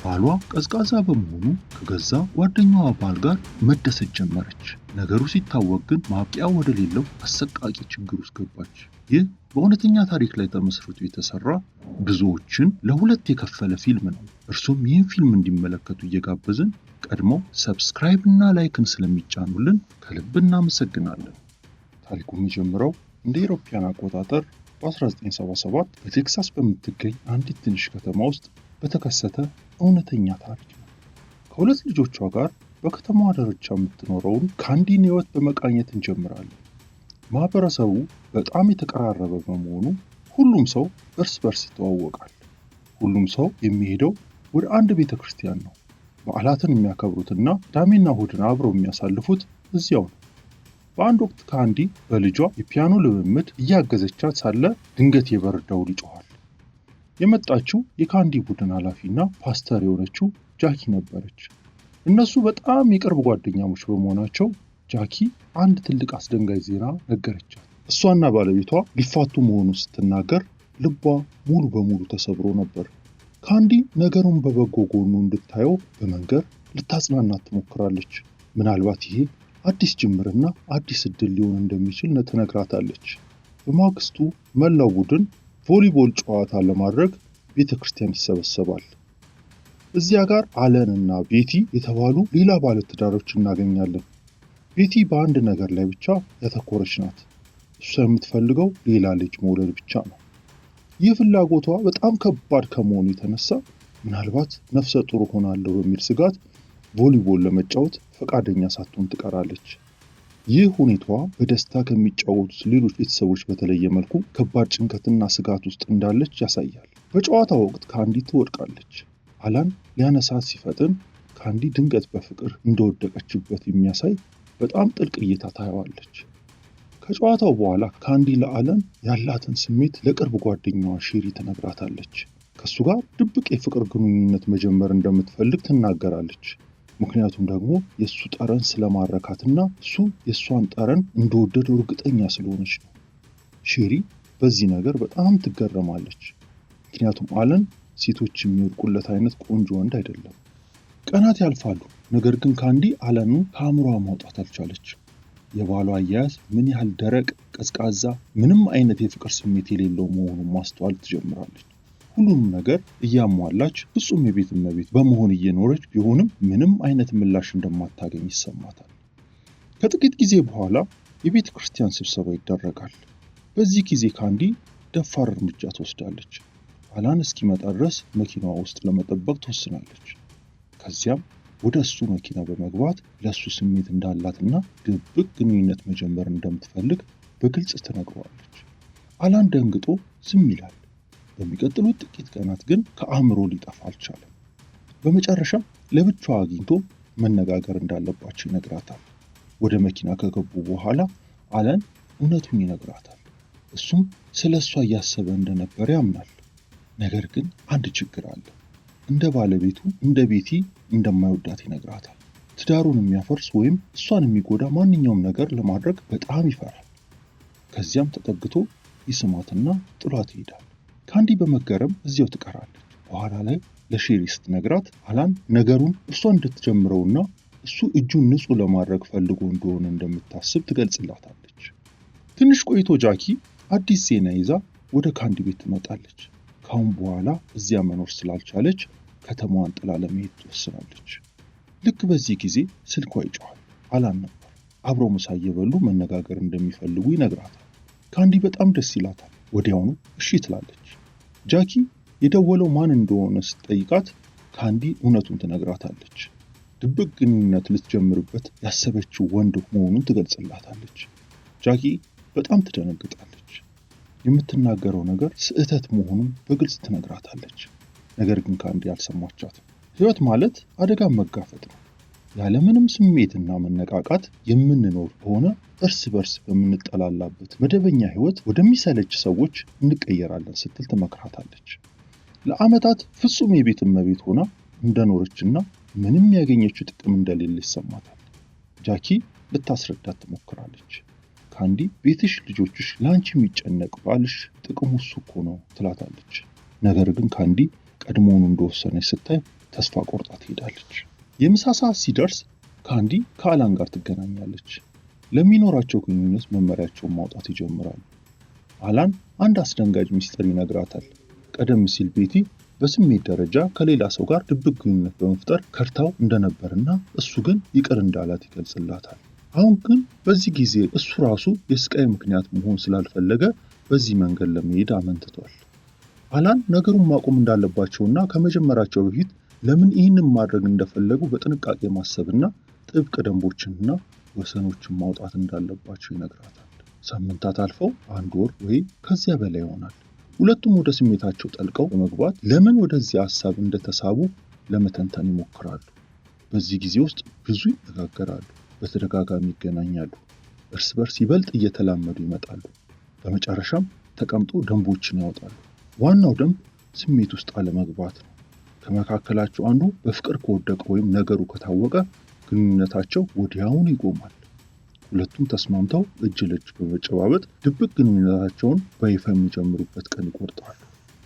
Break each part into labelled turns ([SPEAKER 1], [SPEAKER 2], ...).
[SPEAKER 1] ባሏ ቀዝቃዛ በመሆኑ ከገዛ ጓደኛዋ ባል ጋር መደሰት ጀመረች። ነገሩ ሲታወቅ ግን ማብቂያ ወደሌለው አሰቃቂ ችግር ውስጥ ገባች። ይህ በእውነተኛ ታሪክ ላይ ተመስርቶ የተሰራ ብዙዎችን ለሁለት የከፈለ ፊልም ነው። እርሱም ይህን ፊልም እንዲመለከቱ እየጋበዝን ቀድሞ ሰብስክራይብ እና ላይክን ስለሚጫኑልን ከልብ እናመሰግናለን። ታሪኩ የሚጀምረው እንደ አውሮፓውያን አቆጣጠር በ1977 በቴክሳስ በምትገኝ አንዲት ትንሽ ከተማ ውስጥ በተከሰተ እውነተኛ ታሪክ ነው። ከሁለት ልጆቿ ጋር በከተማዋ ዳርቻ የምትኖረውን ካንዲን ሕይወት በመቃኘት እንጀምራለን። ማህበረሰቡ በጣም የተቀራረበ በመሆኑ ሁሉም ሰው እርስ በርስ ይተዋወቃል። ሁሉም ሰው የሚሄደው ወደ አንድ ቤተ ክርስቲያን ነው። በዓላትን የሚያከብሩትና ቅዳሜና እሁድን አብረው የሚያሳልፉት እዚያው ነው። በአንድ ወቅት ካንዲ በልጇ የፒያኖ ልምምድ እያገዘቻት ሳለ ድንገት የበር ደውል ይጮኻል። የመጣችው የካንዲ ቡድን ኃላፊና ፓስተር የሆነችው ጃኪ ነበረች። እነሱ በጣም የቅርብ ጓደኛሞች በመሆናቸው ጃኪ አንድ ትልቅ አስደንጋጭ ዜና ነገረቻት። እሷና ባለቤቷ ሊፋቱ መሆኑን ስትናገር ልቧ ሙሉ በሙሉ ተሰብሮ ነበር። ካንዲ ነገሩን በበጎ ጎኑ እንድታየው በመንገር ልታጽናናት ትሞክራለች። ምናልባት ይሄ አዲስ ጅምርና አዲስ እድል ሊሆን እንደሚችል ትነግራታለች። በማግስቱ መላው ቡድን ቮሊቦል ጨዋታ ለማድረግ ቤተ ክርስቲያን ይሰበሰባል። እዚያ ጋር አለን እና ቤቲ የተባሉ ሌላ ባለትዳሮች እናገኛለን። ቤቲ በአንድ ነገር ላይ ብቻ ያተኮረች ናት። እሷ የምትፈልገው ሌላ ልጅ መውለድ ብቻ ነው። ይህ ፍላጎቷ በጣም ከባድ ከመሆኑ የተነሳ ምናልባት ነፍሰ ጡር ሆናለሁ በሚል ስጋት ቮሊቦል ለመጫወት ፈቃደኛ ሳትሆን ትቀራለች። ይህ ሁኔታዋ በደስታ ከሚጫወቱት ሌሎች ቤተሰቦች በተለየ መልኩ ከባድ ጭንቀትና ስጋት ውስጥ እንዳለች ያሳያል። በጨዋታ ወቅት ካንዲ ትወድቃለች። አላን ሊያነሳት ሲፈጥን ካንዲ ድንገት በፍቅር እንደወደቀችበት የሚያሳይ በጣም ጥልቅ እይታ ታየዋለች። ከጨዋታው በኋላ ካንዲ ለአለን ያላትን ስሜት ለቅርብ ጓደኛዋ ሼሪ ትነግራታለች። ከሱ ጋር ድብቅ የፍቅር ግንኙነት መጀመር እንደምትፈልግ ትናገራለች። ምክንያቱም ደግሞ የእሱ ጠረን ስለማረካትና እሱ የእሷን ጠረን እንደወደደው እርግጠኛ ስለሆነች ነው። ሼሪ በዚህ ነገር በጣም ትገረማለች። ምክንያቱም አለን ሴቶች የሚወድቁለት አይነት ቆንጆ ወንድ አይደለም። ቀናት ያልፋሉ። ነገር ግን ካንዲ አለንን ከአእምሯ ማውጣት አልቻለች። የባሏ አያያዝ ምን ያህል ደረቅ፣ ቀዝቃዛ፣ ምንም አይነት የፍቅር ስሜት የሌለው መሆኑን ማስተዋል ትጀምራለች። ሁሉንም ነገር እያሟላች ፍጹም የቤት እመቤት በመሆን እየኖረች ቢሆንም ምንም አይነት ምላሽ እንደማታገኝ ይሰማታል። ከጥቂት ጊዜ በኋላ የቤተ ክርስቲያን ስብሰባ ይደረጋል። በዚህ ጊዜ ካንዲ ደፋር እርምጃ ትወስዳለች። አላን እስኪመጣ ድረስ መኪናዋ ውስጥ ለመጠበቅ ትወስናለች። ከዚያም ወደ እሱ መኪና በመግባት ለእሱ ስሜት እንዳላትና ድብቅ ግንኙነት መጀመር እንደምትፈልግ በግልጽ ትነግረዋለች። አላን ደንግጦ ዝም ይላል። በሚቀጥሉት ጥቂት ቀናት ግን ከአእምሮ ሊጠፋ አልቻለም። በመጨረሻም ለብቻዋ አግኝቶ መነጋገር እንዳለባቸው ይነግራታል። ወደ መኪና ከገቡ በኋላ አለን እውነቱን ይነግራታል። እሱም ስለ እሷ እያሰበ እንደነበረ ያምናል። ነገር ግን አንድ ችግር አለ። እንደ ባለቤቱ እንደ ቤቲ እንደማይወዳት ይነግራታል። ትዳሩን የሚያፈርስ ወይም እሷን የሚጎዳ ማንኛውም ነገር ለማድረግ በጣም ይፈራል። ከዚያም ተጠግቶ ይስማትና ጥሏት ይሄዳል። ካንዲ በመገረም እዚያው ትቀራለች። በኋላ ላይ ለሼሪ ስትነግራት አላን ነገሩን እሷ እንድትጀምረውና እሱ እጁን ንጹህ ለማድረግ ፈልጎ እንደሆነ እንደምታስብ ትገልጽላታለች። ትንሽ ቆይቶ ጃኪ አዲስ ዜና ይዛ ወደ ካንዲ ቤት ትመጣለች። ካሁን በኋላ እዚያ መኖር ስላልቻለች ከተማዋን ጥላ ለመሄድ ትወስናለች። ልክ በዚህ ጊዜ ስልኳ ይጮኻል። አላን ነበር። አብረው ምሳ እየበሉ መነጋገር እንደሚፈልጉ ይነግራታል። ካንዲ በጣም ደስ ይላታል። ወዲያውኑ እሺ ትላለች። ጃኪ የደወለው ማን እንደሆነ ስትጠይቃት ካንዲ እውነቱን ትነግራታለች። ድብቅ ግንኙነት ልትጀምርበት ያሰበችው ወንድ መሆኑን ትገልጽላታለች። ጃኪ በጣም ትደነግጣለች። የምትናገረው ነገር ስህተት መሆኑን በግልጽ ትነግራታለች። ነገር ግን ካንዲ አልሰማቻትም። ሕይወት ማለት አደጋን መጋፈጥ ነው። ያለምንም ስሜትና መነቃቃት የምንኖር ከሆነ እርስ በርስ በምንጠላላበት መደበኛ ሕይወት ወደሚሰለች ሰዎች እንቀየራለን ስትል ትመክራታለች። ለዓመታት ፍጹም የቤት እመቤት ሆና እንደኖረችና ምንም ያገኘችው ጥቅም እንደሌለ ይሰማታል። ጃኪ ልታስረዳት ትሞክራለች። ካንዲ ቤትሽ፣ ልጆችሽ፣ ለአንቺ የሚጨነቅ ባልሽ ጥቅሙ እሱ እኮ ነው ትላታለች። ነገር ግን ካንዲ ቀድሞውኑ እንደወሰነች ስታይ ተስፋ ቆርጣ ትሄዳለች። የምሳ ሰዓት ሲደርስ ካንዲ ከአላን ጋር ትገናኛለች። ለሚኖራቸው ግንኙነት መመሪያቸውን ማውጣት ይጀምራሉ። አላን አንድ አስደንጋጭ ሚስጥር ይነግራታል። ቀደም ሲል ቤቲ በስሜት ደረጃ ከሌላ ሰው ጋር ድብቅ ግንኙነት በመፍጠር ከርታው እንደነበርና እሱ ግን ይቅር እንዳላት ይገልጽላታል። አሁን ግን በዚህ ጊዜ እሱ ራሱ የስቃይ ምክንያት መሆን ስላልፈለገ በዚህ መንገድ ለመሄድ አመንትቷል። አላን ነገሩን ማቆም እንዳለባቸውና ከመጀመራቸው በፊት ለምን ይህንን ማድረግ እንደፈለጉ በጥንቃቄ ማሰብና ጥብቅ ደንቦችንና ወሰኖችን ማውጣት እንዳለባቸው ይነግራታል። ሳምንታት አልፈው 1 ወር ወይም ከዚያ በላይ ይሆናል። ሁለቱም ወደ ስሜታቸው ጠልቀው በመግባት ለምን ወደዚህ ሀሳብ እንደተሳቡ ለመተንተን ይሞክራሉ። በዚህ ጊዜ ውስጥ ብዙ ይነጋገራሉ፣ በተደጋጋሚ ይገናኛሉ፣ እርስ በርስ ይበልጥ እየተላመዱ ይመጣሉ። በመጨረሻም ተቀምጦ ደንቦችን ያወጣሉ። ዋናው ደንብ ስሜት ውስጥ አለመግባት ነው። ከመካከላቸው አንዱ በፍቅር ከወደቀ ወይም ነገሩ ከታወቀ ግንኙነታቸው ወዲያውኑ ይቆማል። ሁለቱም ተስማምተው እጅ ለእጅ በመጨባበጥ ድብቅ ግንኙነታቸውን በይፋ የሚጀምሩበት ቀን ይቆርጣሉ።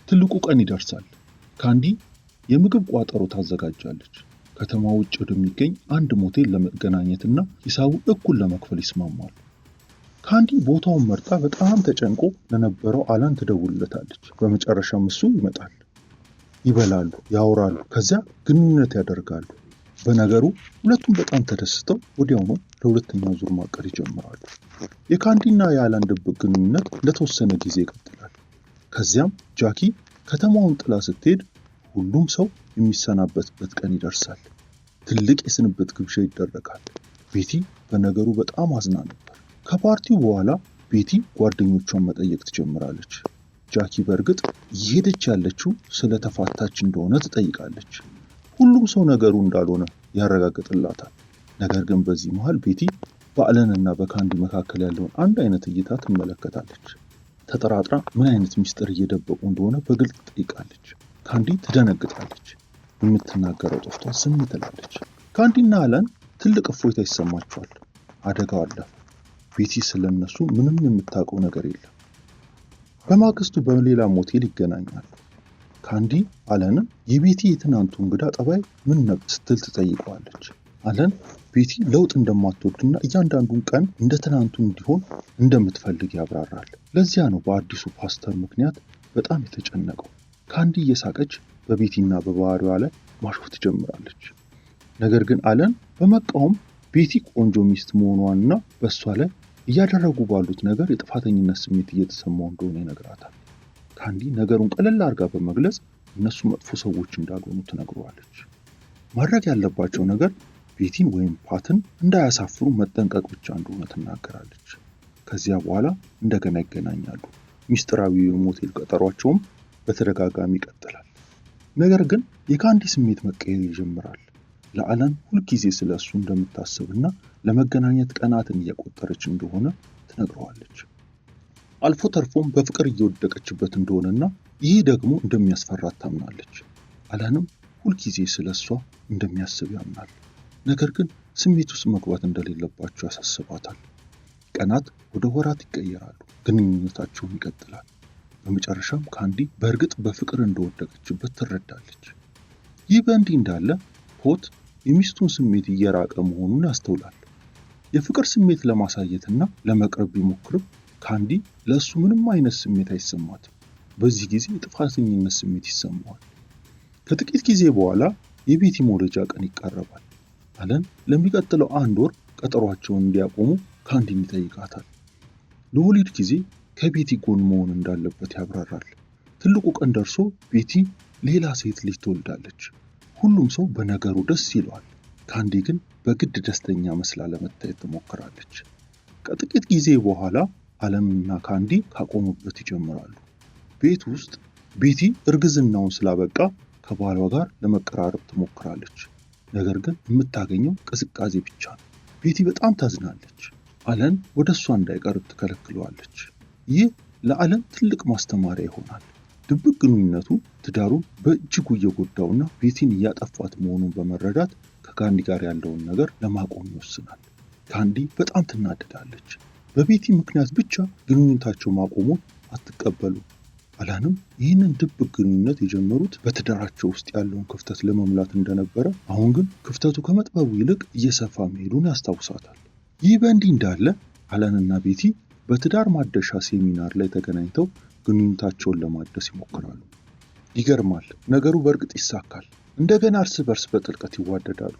[SPEAKER 1] ትልቁ ቀን ይደርሳል። ካንዲ የምግብ ቋጠሮ ታዘጋጃለች። ከተማ ውጭ ወደሚገኝ አንድ ሞቴል ለመገናኘትና ሂሳቡን እኩል ለመክፈል ይስማማሉ። ካንዲ ቦታውን መርጣ በጣም ተጨንቆ ለነበረው አላን ትደውልለታለች። በመጨረሻም እሱ ይመጣል። ይበላሉ፣ ያወራሉ፣ ከዚያ ግንኙነት ያደርጋሉ። በነገሩ ሁለቱም በጣም ተደስተው ወዲያውኑ ለሁለተኛ ዙር ማቀድ ይጀምራሉ። የካንዲና የአላን ድብቅ ግንኙነት ለተወሰነ ጊዜ ይቀጥላል። ከዚያም ጃኪ ከተማውን ጥላ ስትሄድ ሁሉም ሰው የሚሰናበትበት ቀን ይደርሳል። ትልቅ የስንብት ግብዣ ይደረጋል። ቤቲ በነገሩ በጣም አዝና ነበር። ከፓርቲው በኋላ ቤቲ ጓደኞቿን መጠየቅ ትጀምራለች። ጃኪ በእርግጥ እየሄደች ያለችው ስለተፋታች እንደሆነ ትጠይቃለች። ሁሉም ሰው ነገሩ እንዳልሆነ ያረጋግጥላታል። ነገር ግን በዚህ መሃል ቤቲ በአለንና በካንዲ መካከል ያለውን አንድ አይነት እይታ ትመለከታለች። ተጠራጥራ ምን አይነት ሚስጥር እየደበቁ እንደሆነ በግልጽ ትጠይቃለች። ካንዲ ትደነግጣለች። የምትናገረው ጠፍቷ ዝም ትላለች። ካንዲና አለን ትልቅ እፎይታ ይሰማቸዋል። አደጋው አለፈ። ቤቲ ስለነሱ ምንም የምታውቀው ነገር የለም። በማግስቱ በሌላ ሞቴል ይገናኛሉ። ካንዲ አለንን የቤቲ የትናንቱ እንግዳ ጠባይ ምን ነበር ስትል ትጠይቀዋለች። አለን ቤቲ ለውጥ እንደማትወድና እያንዳንዱን ቀን እንደ ትናንቱ እንዲሆን እንደምትፈልግ ያብራራል። ለዚያ ነው በአዲሱ ፓስተር ምክንያት በጣም የተጨነቀው። ካንዲ እየሳቀች በቤቲና በባህሪዋ ላይ ማሾፍ ትጀምራለች። ነገር ግን አለን በመቃወም ቤቲ ቆንጆ ሚስት መሆኗንና በእሷ ላይ እያደረጉ ባሉት ነገር የጥፋተኝነት ስሜት እየተሰማው እንደሆነ ይነግራታል። ካንዲ ነገሩን ቀለል አድርጋ በመግለጽ እነሱ መጥፎ ሰዎች እንዳልሆኑ ትነግረዋለች። ማድረግ ያለባቸው ነገር ቤቲን ወይም ፓትን እንዳያሳፍሩ መጠንቀቅ ብቻ እንደሆነ ትናገራለች። ከዚያ በኋላ እንደገና ይገናኛሉ። ሚስጥራዊ የሞቴል ቀጠሯቸውም በተደጋጋሚ ይቀጥላል። ነገር ግን የካንዲ ስሜት መቀየር ይጀምራል። ለአለን ሁልጊዜ ስለ እሱ እንደምታስብና ለመገናኘት ቀናትን እየቆጠረች እንደሆነ ትነግረዋለች። አልፎ ተርፎም በፍቅር እየወደቀችበት እንደሆነና ይህ ደግሞ እንደሚያስፈራት ታምናለች። አለንም ሁልጊዜ ስለ እሷ እንደሚያስብ ያምናል። ነገር ግን ስሜት ውስጥ መግባት እንደሌለባቸው ያሳስባታል። ቀናት ወደ ወራት ይቀየራሉ። ግንኙነታቸውም ይቀጥላል። በመጨረሻም ካንዲ በእርግጥ በፍቅር እንደወደቀችበት ትረዳለች። ይህ በእንዲህ እንዳለ ፖት የሚስቱን ስሜት እየራቀ መሆኑን ያስተውላል። የፍቅር ስሜት ለማሳየትና ለመቅረብ ቢሞክርም ካንዲ ለእሱ ምንም አይነት ስሜት አይሰማትም። በዚህ ጊዜ የጥፋተኝነት ስሜት ይሰማዋል። ከጥቂት ጊዜ በኋላ የቤቲ መውለጃ ቀን ይቃረባል። አለን ለሚቀጥለው 1 ወር ቀጠሯቸውን እንዲያቆሙ ካንዲን ይጠይቃታል። ለወሊድ ጊዜ ከቤቲ ጎን መሆን እንዳለበት ያብራራል። ትልቁ ቀን ደርሶ ቤቲ ሌላ ሴት ልጅ ትወልዳለች። ሁሉም ሰው በነገሩ ደስ ይለዋል። ካንዲ ግን በግድ ደስተኛ መስላ ለመታየት ትሞክራለች። ከጥቂት ጊዜ በኋላ አለምና ካንዲ ካቆሙበት ይጀምራሉ። ቤት ውስጥ ቤቲ እርግዝናውን ስላበቃ ከባሏ ጋር ለመቀራረብ ትሞክራለች። ነገር ግን የምታገኘው ቅዝቃዜ ብቻ ነው። ቤቲ በጣም ታዝናለች። አለን ወደ እሷ እንዳይቀርብ ትከለክለዋለች። ይህ ለአለን ትልቅ ማስተማሪያ ይሆናል። ድብቅ ግንኙነቱ ትዳሩን በእጅጉ እየጎዳውና ቤቲን እያጠፋት መሆኑን በመረዳት ከካንዲ ጋር ያለውን ነገር ለማቆም ይወስናል። ካንዲ በጣም ትናደዳለች። በቤቲ ምክንያት ብቻ ግንኙነታቸው ማቆሙን አትቀበሉም። አላንም ይህንን ድብቅ ግንኙነት የጀመሩት በትዳራቸው ውስጥ ያለውን ክፍተት ለመሙላት እንደነበረ፣ አሁን ግን ክፍተቱ ከመጥበቡ ይልቅ እየሰፋ መሄዱን ያስታውሳታል። ይህ በእንዲህ እንዳለ አለንና ቤቲ በትዳር ማደሻ ሴሚናር ላይ ተገናኝተው ግንኙነታቸውን ለማደስ ይሞክራሉ። ይገርማል፣ ነገሩ በእርግጥ ይሳካል። እንደገና እርስ በርስ በጥልቀት ይዋደዳሉ።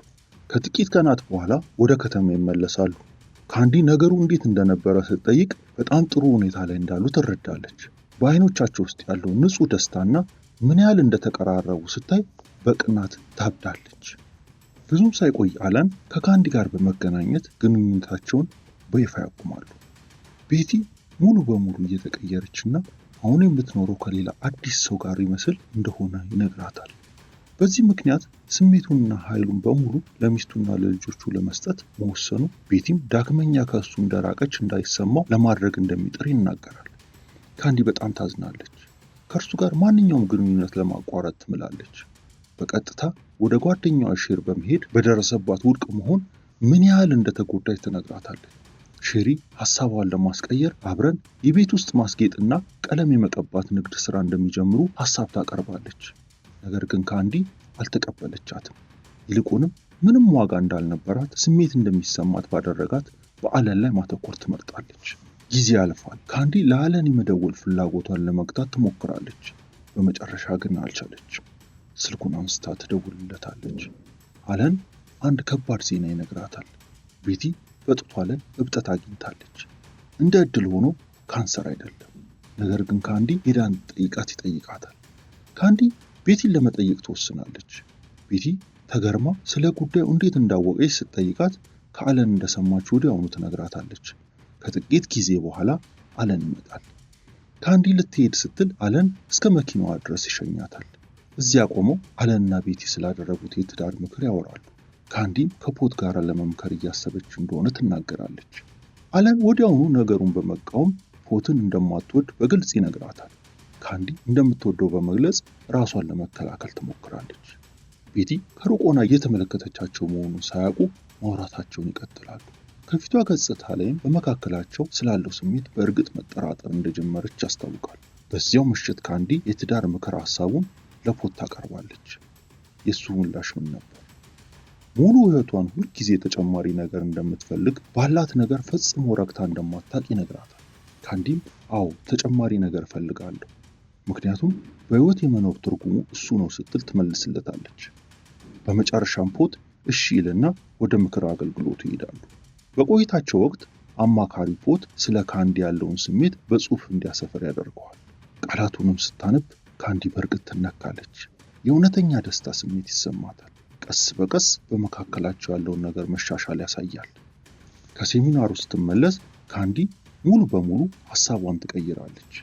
[SPEAKER 1] ከጥቂት ቀናት በኋላ ወደ ከተማ ይመለሳሉ። ካንዲ ነገሩ እንዴት እንደነበረ ስትጠይቅ በጣም ጥሩ ሁኔታ ላይ እንዳሉ ትረዳለች። በአይኖቻቸው ውስጥ ያለው ንጹህ ደስታና ምን ያህል እንደተቀራረቡ ስታይ በቅናት ታብዳለች። ብዙም ሳይቆይ አለን ከካንዲ ጋር በመገናኘት ግንኙነታቸውን በይፋ ያቁማሉ። ቤቲ ሙሉ በሙሉ እየተቀየረችና አሁን የምትኖረው ከሌላ አዲስ ሰው ጋር ይመስል እንደሆነ ይነግራታል። በዚህ ምክንያት ስሜቱንና ኃይሉን በሙሉ ለሚስቱና ለልጆቹ ለመስጠት መወሰኑ ቤቲም ዳግመኛ ከእሱ እንደራቀች እንዳይሰማው ለማድረግ እንደሚጥር ይናገራል። ካንዲ በጣም ታዝናለች። ከእርሱ ጋር ማንኛውም ግንኙነት ለማቋረጥ ትምላለች። በቀጥታ ወደ ጓደኛዋ ሼር በመሄድ በደረሰባት ውድቅ መሆን ምን ያህል እንደተጎዳች ትነግራታለች። ሼሪ ሐሳቧን ለማስቀየር አብረን የቤት ውስጥ ማስጌጥና ቀለም የመቀባት ንግድ ሥራ እንደሚጀምሩ ሐሳብ ታቀርባለች። ነገር ግን ካንዲ አልተቀበለቻትም። ይልቁንም ምንም ዋጋ እንዳልነበራት ስሜት እንደሚሰማት ባደረጋት በአለን ላይ ማተኮር ትመርጣለች። ጊዜ ያልፋል። ካንዲ ለአለን የመደወል ፍላጎቷን ለመግታት ትሞክራለች። በመጨረሻ ግን አልቻለችም። ስልኩን አንስታ ትደውልለታለች። አለን አንድ ከባድ ዜና ይነግራታል። ቤቲ በጡቷ ላይ እብጠት አግኝታለች። እንደ ዕድል ሆኖ ካንሰር አይደለም። ነገር ግን ካንዲ ሄዳ እንድትጠይቃት ይጠይቃታል። ካንዲ ቤቲን ለመጠየቅ ትወስናለች። ቤቲ ተገርማ ስለ ጉዳዩ እንዴት እንዳወቀች ስትጠይቃት ከአለን እንደሰማች ወዲያውኑ ትነግራታለች። ከጥቂት ጊዜ በኋላ አለን ይመጣል። ካንዲ ልትሄድ ስትል አለን እስከ መኪናዋ ድረስ ይሸኛታል። እዚያ ቆመው አለንና ቤቲ ስላደረጉት የትዳር ምክር ያወራሉ። ካንዲም ከፖት ጋር ለመምከር እያሰበች እንደሆነ ትናገራለች። አለን ወዲያውኑ ነገሩን በመቃወም ፖትን እንደማትወድ በግልጽ ይነግራታል። ካንዲ እንደምትወደው በመግለጽ ራሷን ለመከላከል ትሞክራለች። ቤቲ ከሩቅ ሆና እየተመለከተቻቸው መሆኑን ሳያውቁ ማውራታቸውን ይቀጥላሉ። ከፊቷ ገጽታ ላይም በመካከላቸው ስላለው ስሜት በእርግጥ መጠራጠር እንደጀመረች ያስታውቃል። በዚያው ምሽት ካንዲ የትዳር ምክር ሐሳቡን ለፖት ታቀርባለች። የእሱ ምላሽ ምን ነበር? ሙሉ ሕይወቷን ሁልጊዜ ተጨማሪ ነገር እንደምትፈልግ፣ ባላት ነገር ፈጽሞ ረክታ እንደማታውቅ ይነግራታል። ካንዲም አዎ ተጨማሪ ነገር እፈልጋለሁ፣ ምክንያቱም በሕይወት የመኖር ትርጉሙ እሱ ነው ስትል ትመልስለታለች። በመጨረሻም ፖት እሺ ይልና ወደ ምክር አገልግሎቱ ይሄዳሉ። በቆይታቸው ወቅት አማካሪ ፖት ስለ ካንዲ ያለውን ስሜት በጽሑፍ እንዲያሰፍር ያደርገዋል። ቃላቱንም ስታነብ ካንዲ በእርግጥ ትነካለች። የእውነተኛ ደስታ ስሜት ይሰማታል። ቀስ በቀስ በመካከላቸው ያለውን ነገር መሻሻል ያሳያል። ከሴሚናሩ ስትመለስ ካንዲ ሙሉ በሙሉ ሐሳቧን ትቀይራለች።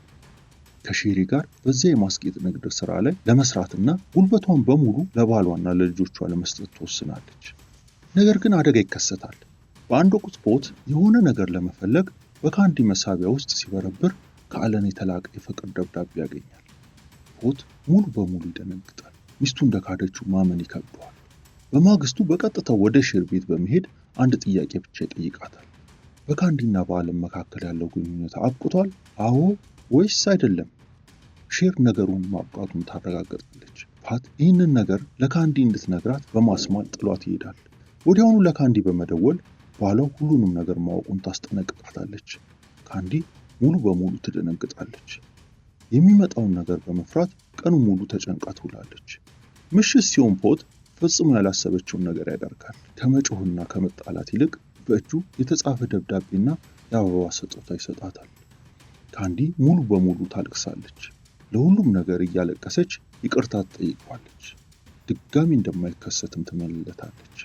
[SPEAKER 1] ከሼሪ ጋር በዚያ የማስጌጥ ንግድ ሥራ ላይ ለመስራትና ጉልበቷን በሙሉ ለባሏና ለልጆቿ ለመስጠት ትወስናለች። ነገር ግን አደጋ ይከሰታል። በአንድ ወቅት ፖት የሆነ ነገር ለመፈለግ በካንዲ መሳቢያ ውስጥ ሲበረብር ከአለን የተላቀ የፍቅር ደብዳቤ ያገኛል። ፖት ሙሉ በሙሉ ይደነግጣል። ሚስቱ እንደካደችው ማመን ይከብደዋል። በማግስቱ በቀጥታ ወደ ሼር ቤት በመሄድ አንድ ጥያቄ ብቻ ይጠይቃታል። በካንዲና በአለን መካከል ያለው ግንኙነት አብቅቷል? አዎ ወይስ አይደለም? ሼር ነገሩን ማብቃቱን ታረጋግጣለች። ፓት ይህንን ነገር ለካንዲ እንድትነግራት በማስማል ጥሏት ይሄዳል። ወዲያውኑ ለካንዲ በመደወል ባሏ ሁሉንም ነገር ማወቁን ታስጠነቅቃታለች። ካንዲ ሙሉ በሙሉ ትደነግጣለች። የሚመጣውን ነገር በመፍራት ቀኑ ሙሉ ተጨንቃ ትውላለች። ምሽት ሲሆን ፖት ፈጽሞ ያላሰበችውን ነገር ያደርጋል። ከመጮህና ከመጣላት ይልቅ በእጁ የተጻፈ ደብዳቤና የአበባ ስጦታ ይሰጣታል። ካንዲ ሙሉ በሙሉ ታለቅሳለች። ለሁሉም ነገር እያለቀሰች ይቅርታ ትጠይቀዋለች። ድጋሚ እንደማይከሰትም ትመልለታለች።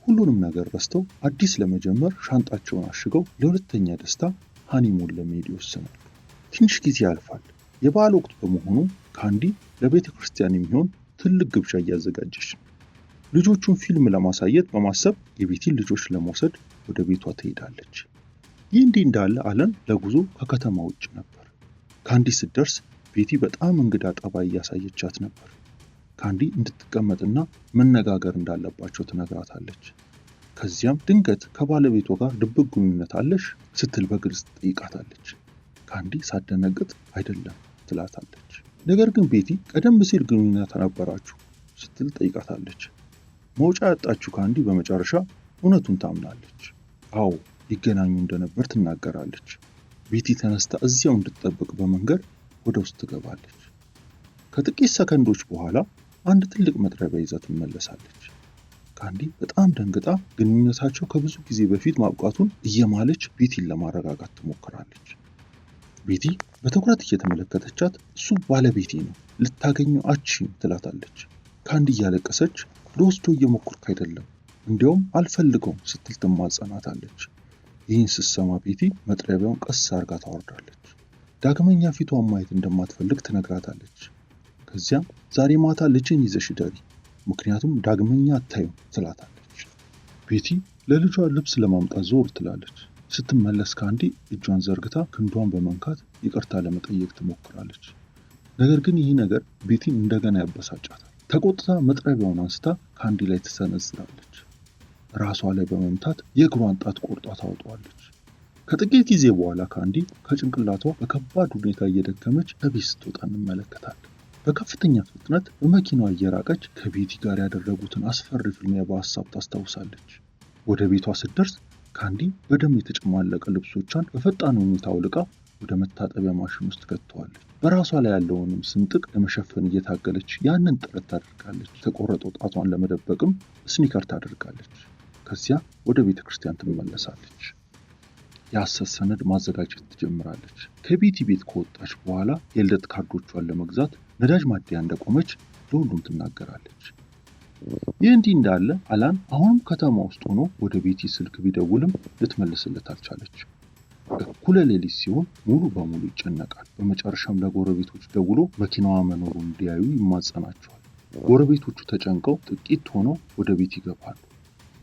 [SPEAKER 1] ሁሉንም ነገር ረስተው አዲስ ለመጀመር ሻንጣቸውን አሽገው ለሁለተኛ ደስታ ሃኒሙን ለመሄድ ይወስናሉ። ትንሽ ጊዜ ያልፋል። የበዓል ወቅት በመሆኑ ካንዲ ለቤተ ክርስቲያን የሚሆን ትልቅ ግብዣ እያዘጋጀች ነው። ልጆቹን ፊልም ለማሳየት በማሰብ የቤቲን ልጆች ለመውሰድ ወደ ቤቷ ትሄዳለች። ይህ እንዲህ እንዳለ አለን ለጉዞ ከከተማ ውጭ ነበር። ካንዲ ስትደርስ ቤቲ በጣም እንግዳ ጠባይ እያሳየቻት ነበር። ካንዲ እንድትቀመጥና መነጋገር እንዳለባቸው ትነግራታለች። ከዚያም ድንገት ከባለቤቷ ጋር ድብቅ ግንኙነት አለሽ ስትል በግልጽ ትጠይቃታለች። ካንዲ ሳትደነግጥ አይደለም፣ ትላታለች። ነገር ግን ቤቲ ቀደም ሲል ግንኙነት ነበራችሁ ስትል ጠይቃታለች። መውጫ ያጣችው ካንዲ በመጨረሻ እውነቱን ታምናለች። አዎ ይገናኙ እንደነበር ትናገራለች። ቤቲ ተነስታ እዚያው እንድትጠብቅ በመንገድ ወደ ውስጥ ትገባለች። ከጥቂት ሰከንዶች በኋላ አንድ ትልቅ መጥረቢያ ይዛ ትመለሳለች። ካንዲ በጣም ደንግጣ ግንኙነታቸው ከብዙ ጊዜ በፊት ማብቃቱን እየማለች ቤቲን ለማረጋጋት ትሞክራለች። ቤቲ በትኩረት እየተመለከተቻት እሱ ባለቤቴ ነው፣ ልታገኘው አትችይም ትላታለች። ካንዲ እያለቀሰች ለወስዶ እየሞከርኩ አይደለም፣ እንዲያውም አልፈልገውም ስትል ትማጸናታለች። ይህን ስትሰማ ቤቲ መጥረቢያውን ቀስ አርጋ ታወርዳለች። ዳግመኛ ፊቷን ማየት እንደማትፈልግ ትነግራታለች። ከዚያም ዛሬ ማታ ልጅን ይዘሽ ደሪ፣ ምክንያቱም ዳግመኛ አታዩም ትላታለች። ቤቲ ለልጇ ልብስ ለማምጣት ዞር ትላለች። ስትመለስ ካንዲ እጇን ዘርግታ ክንዷን በመንካት ይቅርታ ለመጠየቅ ትሞክራለች። ነገር ግን ይህ ነገር ቤቲን እንደገና ያበሳጫታል። ተቆጥታ መጥረቢያውን አንስታ ካንዲ ላይ ትሰነዝራለች። ራሷ ላይ በመምታት የእግሯን ጣት ቆርጣ ታወጣዋለች። ከጥቂት ጊዜ በኋላ ካንዲ ከጭንቅላቷ በከባድ ሁኔታ እየደከመች ከቤት ስትወጣ እንመለከታለን። በከፍተኛ ፍጥነት በመኪናዋ እየራቀች ከቤቲ ጋር ያደረጉትን አስፈሪ ፍልሚያ በሀሳብ ታስታውሳለች። ወደ ቤቷ ስትደርስ ካንዲ በደም የተጨማለቀ ልብሶቿን በፈጣን ሁኔታ አውልቃ ወደ መታጠቢያ ማሽን ውስጥ ከተዋለች። በራሷ ላይ ያለውንም ስንጥቅ ለመሸፈን እየታገለች ያንን ጥረት ታደርጋለች። የተቆረጠው ጣቷን ለመደበቅም ስኒከር ታደርጋለች። ከዚያ ወደ ቤተ ክርስቲያን ትመለሳለች። የሐሰት ሰነድ ማዘጋጀት ትጀምራለች። ከቤቲ ቤት ከወጣች በኋላ የልደት ካርዶቿን ለመግዛት ነዳጅ ማደያ እንደቆመች ለሁሉም ትናገራለች። ይህ እንዲህ እንዳለ አላን አሁንም ከተማ ውስጥ ሆኖ ወደ ቤቲ ስልክ ቢደውልም ልትመልስለት አልቻለች። እኩለ ሌሊት ሲሆን ሙሉ በሙሉ ይጨነቃል። በመጨረሻም ለጎረቤቶች ደውሎ መኪናዋ መኖሩን እንዲያዩ ይማጸናቸዋል። ጎረቤቶቹ ተጨንቀው ጥቂት ሆነው ወደ ቤት ይገባሉ።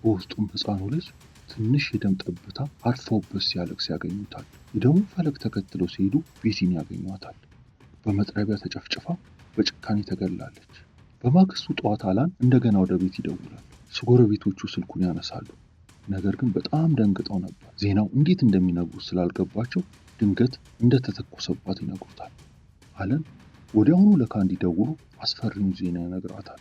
[SPEAKER 1] በውስጡም ሕፃኑ ልጅ ትንሽ የደም ጠብታ አርፈውበት ሲያለቅስ ያገኙታል። የደሙ ፈለግ ተከትለው ሲሄዱ ቤቲን ያገኟታል። በመጥረቢያ ተጨፍጭፋ በጭካኔ ተገላለች። በማግስቱ ጠዋት አላን እንደገና ወደ ቤት ይደውላል። ጎረቤቶቹ ስልኩን ያነሳሉ። ነገር ግን በጣም ደንግጠው ነበር። ዜናው እንዴት እንደሚነግሩት ስላልገባቸው ድንገት እንደተተኮሰባት ይነግሩታል። አለን ወዲያውኑ ለካንዲ ደውሎ አስፈሪውን ዜና ይነግራታል።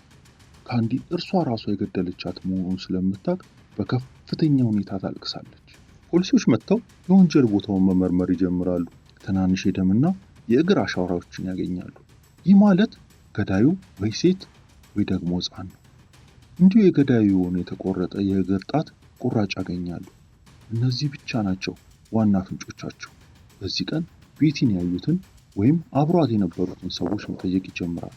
[SPEAKER 1] ካንዲ እርሷ ራሷ የገደለቻት መሆኑን ስለምታውቅ በከፍተኛ ሁኔታ ታለቅሳለች። ፖሊሶች መጥተው የወንጀል ቦታውን መመርመር ይጀምራሉ። ትናንሽ የደምና የእግር አሻራዎችን ያገኛሉ። ይህ ማለት ገዳዩ ወይ ሴት ወይ ደግሞ ሕፃን ነው። እንዲሁ የገዳዩ የሆነ የተቆረጠ የእግር ጣት ቁራጭ ያገኛሉ። እነዚህ ብቻ ናቸው ዋና ፍንጮቻቸው። በዚህ ቀን ቤቲን ያዩትን ወይም አብሯት የነበሩትን ሰዎች መጠየቅ ይጀምራሉ።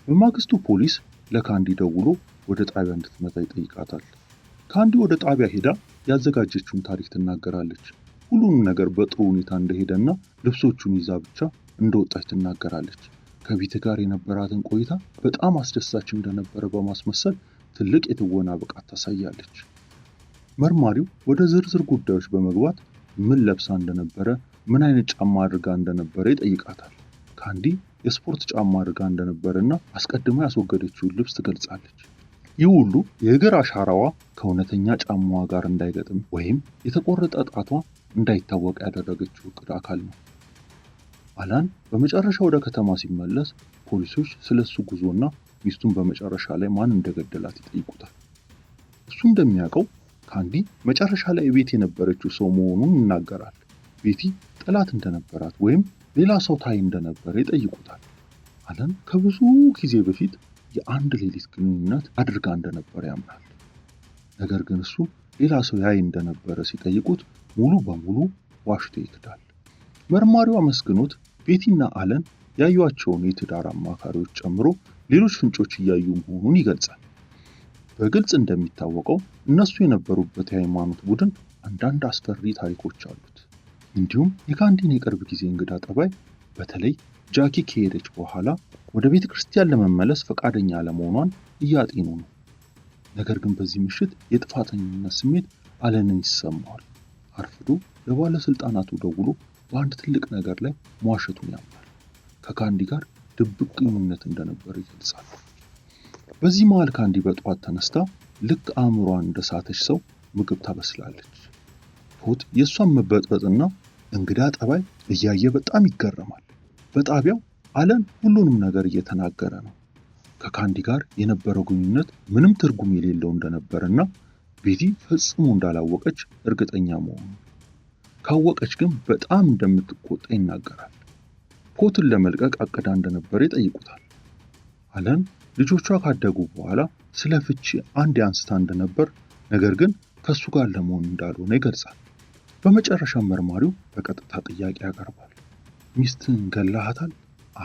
[SPEAKER 1] በማግስቱ ፖሊስ ለካንዲ ደውሎ ወደ ጣቢያ እንድትመጣ ይጠይቃታል። ካንዲ ወደ ጣቢያ ሄዳ ያዘጋጀችውን ታሪክ ትናገራለች። ሁሉንም ነገር በጥሩ ሁኔታ እንደሄደና ልብሶቹን ይዛ ብቻ እንደወጣች ትናገራለች። ከቤቲ ጋር የነበራትን ቆይታ በጣም አስደሳች እንደነበረ በማስመሰል ትልቅ የትወና ብቃት ታሳያለች። መርማሪው ወደ ዝርዝር ጉዳዮች በመግባት ምን ለብሳ እንደነበረ፣ ምን አይነት ጫማ አድርጋ እንደነበረ ይጠይቃታል። ካንዲ የስፖርት ጫማ አድርጋ እንደነበረና አስቀድማ ያስወገደችውን ልብስ ትገልጻለች። ይህ ሁሉ የእግር አሻራዋ ከእውነተኛ ጫማዋ ጋር እንዳይገጥም ወይም የተቆረጠ ጣቷ እንዳይታወቅ ያደረገችው እቅድ አካል ነው። አላን በመጨረሻ ወደ ከተማ ሲመለስ ፖሊሶች ስለሱ ጉዞና ሚስቱን በመጨረሻ ላይ ማን እንደገደላት ይጠይቁታል። እሱ እንደሚያውቀው ካንዲ መጨረሻ ላይ ቤት የነበረችው ሰው መሆኑን ይናገራል። ቤቲ ጠላት እንደነበራት ወይም ሌላ ሰው ታይ እንደነበረ ይጠይቁታል። አላን ከብዙ ጊዜ በፊት የአንድ ሌሊት ግንኙነት አድርጋ እንደነበረ ያምናል። ነገር ግን እሱ ሌላ ሰው ያይ እንደነበረ ሲጠይቁት ሙሉ በሙሉ ዋሽቶ ይክዳል። መርማሪው አመስግኖት ቤቲና አለን ያዩዋቸውን የትዳር አማካሪዎች ጨምሮ ሌሎች ፍንጮች እያዩ መሆኑን ይገልጻል። በግልጽ እንደሚታወቀው እነሱ የነበሩበት የሃይማኖት ቡድን አንዳንድ አስፈሪ ታሪኮች አሉት። እንዲሁም የካንዲን የቅርብ ጊዜ እንግዳ ጠባይ፣ በተለይ ጃኪ ከሄደች በኋላ ወደ ቤተ ክርስቲያን ለመመለስ ፈቃደኛ አለመሆኗን እያጤኑ ነው። ነገር ግን በዚህ ምሽት የጥፋተኝነት ስሜት አለንን ይሰማዋል። አርፍዶ ለባለስልጣናቱ ደውሎ በአንድ ትልቅ ነገር ላይ መዋሸቱን ያምናል። ከካንዲ ጋር ድብቅ ግንኙነት እንደነበረ ይገልጻል። በዚህ መሃል ካንዲ በጠዋት ተነስታ ልክ አእምሯን እንደሳተች ሰው ምግብ ታበስላለች። ፖት የእሷን መበጥበጥና እንግዳ ጠባይ እያየ በጣም ይገረማል። በጣቢያው አለን ሁሉንም ነገር እየተናገረ ነው። ከካንዲ ጋር የነበረው ግንኙነት ምንም ትርጉም የሌለው እንደነበርና ቤቲ ፈጽሞ እንዳላወቀች እርግጠኛ መሆኑ፣ ካወቀች ግን በጣም እንደምትቆጣ ይናገራል። ፖትን ለመልቀቅ አቅዳ እንደነበር ይጠይቁታል። አለን ልጆቿ ካደጉ በኋላ ስለ ፍቺ አንድ አንስታ እንደነበር፣ ነገር ግን ከሱ ጋር ለመሆን እንዳልሆነ ይገልጻል። በመጨረሻ መርማሪው በቀጥታ ጥያቄ ያቀርባል። ሚስትህን ገላሃታል?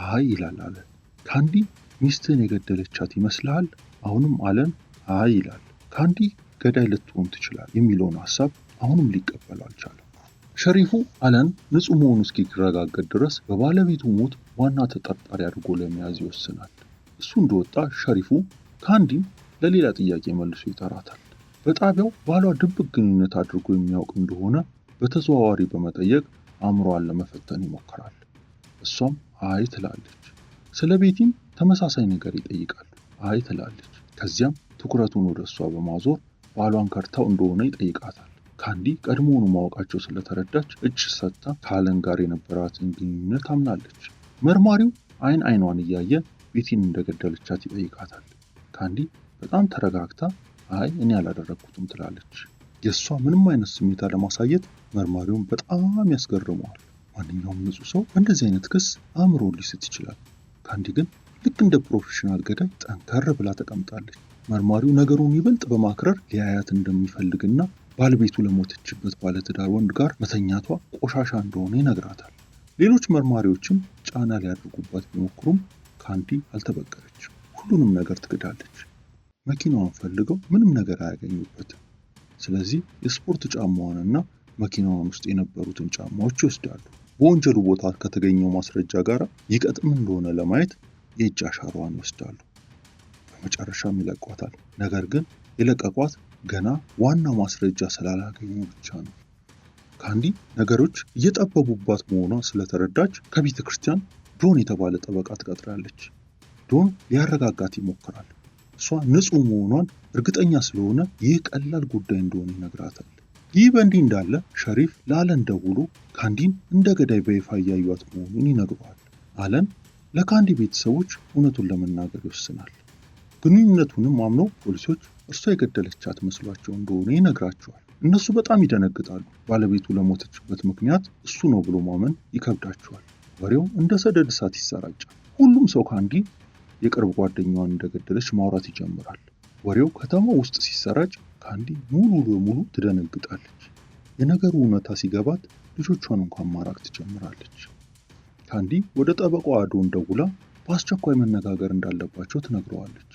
[SPEAKER 1] አይ ይላል አለን። ካንዲ ሚስትህን የገደለቻት ይመስልሃል? አሁንም አለን አይ ይላል። ካንዲ ገዳይ ልትሆን ትችላል የሚለውን ሐሳብ አሁንም ሊቀበለው አልቻለም። ሸሪፉ አለን ንጹህ መሆኑ እስኪረጋገጥ ድረስ በባለቤቱ ሞት ዋና ተጠርጣሪ አድርጎ ለመያዝ ይወስናል። እሱ እንደወጣ ሸሪፉ ካንዲን ለሌላ ጥያቄ መልሶ ይጠራታል። በጣቢያው ባሏ ድብቅ ግንኙነት አድርጎ የሚያውቅ እንደሆነ በተዘዋዋሪ በመጠየቅ አእምሮዋን ለመፈተን ይሞክራል። እሷም አይ ትላለች። ስለ ቤቲም ተመሳሳይ ነገር ይጠይቃል። አይ ትላለች። ከዚያም ትኩረቱን ወደ እሷ በማዞር ባሏን ከርታው እንደሆነ ይጠይቃታል። ካንዲ ቀድሞውኑ ማወቃቸው ስለተረዳች እጅ ሰጥታ ከአለን ጋር የነበራትን ግንኙነት አምናለች። መርማሪው አይን አይኗን እያየ ቤቲን እንደገደለቻት ይጠይቃታል። ካንዲ በጣም ተረጋግታ አይ እኔ አላደረግኩትም ትላለች። የእሷ ምንም አይነት ስሜት አለማሳየት መርማሪውን በጣም ያስገርመዋል። ማንኛውም ንጹህ ሰው በእንደዚህ አይነት ክስ አእምሮ ሊስት ይችላል። ካንዲ ግን ልክ እንደ ፕሮፌሽናል ገዳይ ጠንከር ብላ ተቀምጣለች። መርማሪው ነገሩን ይበልጥ በማክረር ሊያያት እንደሚፈልግና ባለቤቱ ለሞተችበት ባለትዳር ወንድ ጋር መተኛቷ ቆሻሻ እንደሆነ ይነግራታል። ሌሎች መርማሪዎችም ጫና ሊያደርጉባት ቢሞክሩም ካንዲ አልተበገረችም። ሁሉንም ነገር ትክዳለች። መኪናዋን ፈልገው ምንም ነገር አያገኙበትም። ስለዚህ የስፖርት ጫማዋንና መኪናዋን ውስጥ የነበሩትን ጫማዎች ይወስዳሉ። በወንጀሉ ቦታ ከተገኘው ማስረጃ ጋር ይቀጥም እንደሆነ ለማየት የእጅ አሻራዋን ይወስዳሉ። በመጨረሻም ይለቋታል። ነገር ግን የለቀቋት ገና ዋና ማስረጃ ስላላገኙ ብቻ ነው። ካንዲ ነገሮች እየጠበቡባት መሆኗ ስለተረዳች ከቤተ ክርስቲያን ዶን የተባለ ጠበቃ ትቀጥራለች። ዶን ሊያረጋጋት ይሞክራል። እሷ ንጹህ መሆኗን እርግጠኛ ስለሆነ ይህ ቀላል ጉዳይ እንደሆነ ይነግራታል። ይህ በእንዲህ እንዳለ ሸሪፍ ለአለን ደውሎ ካንዲን እንደ ገዳይ በይፋ እያዩት መሆኑን ይነግረዋል። አለን ለካንዲ ቤተሰቦች እውነቱን ለመናገር ይወስናል። ግንኙነቱንም አምነው ፖሊሶች እርሷ የገደለቻት መስሏቸው እንደሆነ ይነግራቸዋል። እነሱ በጣም ይደነግጣሉ። ባለቤቱ ለሞተችበት ምክንያት እሱ ነው ብሎ ማመን ይከብዳቸዋል። ወሬው እንደ ሰደድ እሳት ይሰራጫል። ሁሉም ሰው ካንዲ የቅርብ ጓደኛዋን እንደገደለች ማውራት ይጀምራል። ወሬው ከተማው ውስጥ ሲሰራጭ ካንዲ ሙሉ በሙሉ ትደነግጣለች። የነገሩ እውነታ ሲገባት ልጆቿን እንኳን ማራቅ ትጀምራለች። ካንዲ ወደ ጠበቃዋ ዶን ደውላ በአስቸኳይ መነጋገር እንዳለባቸው ትነግረዋለች።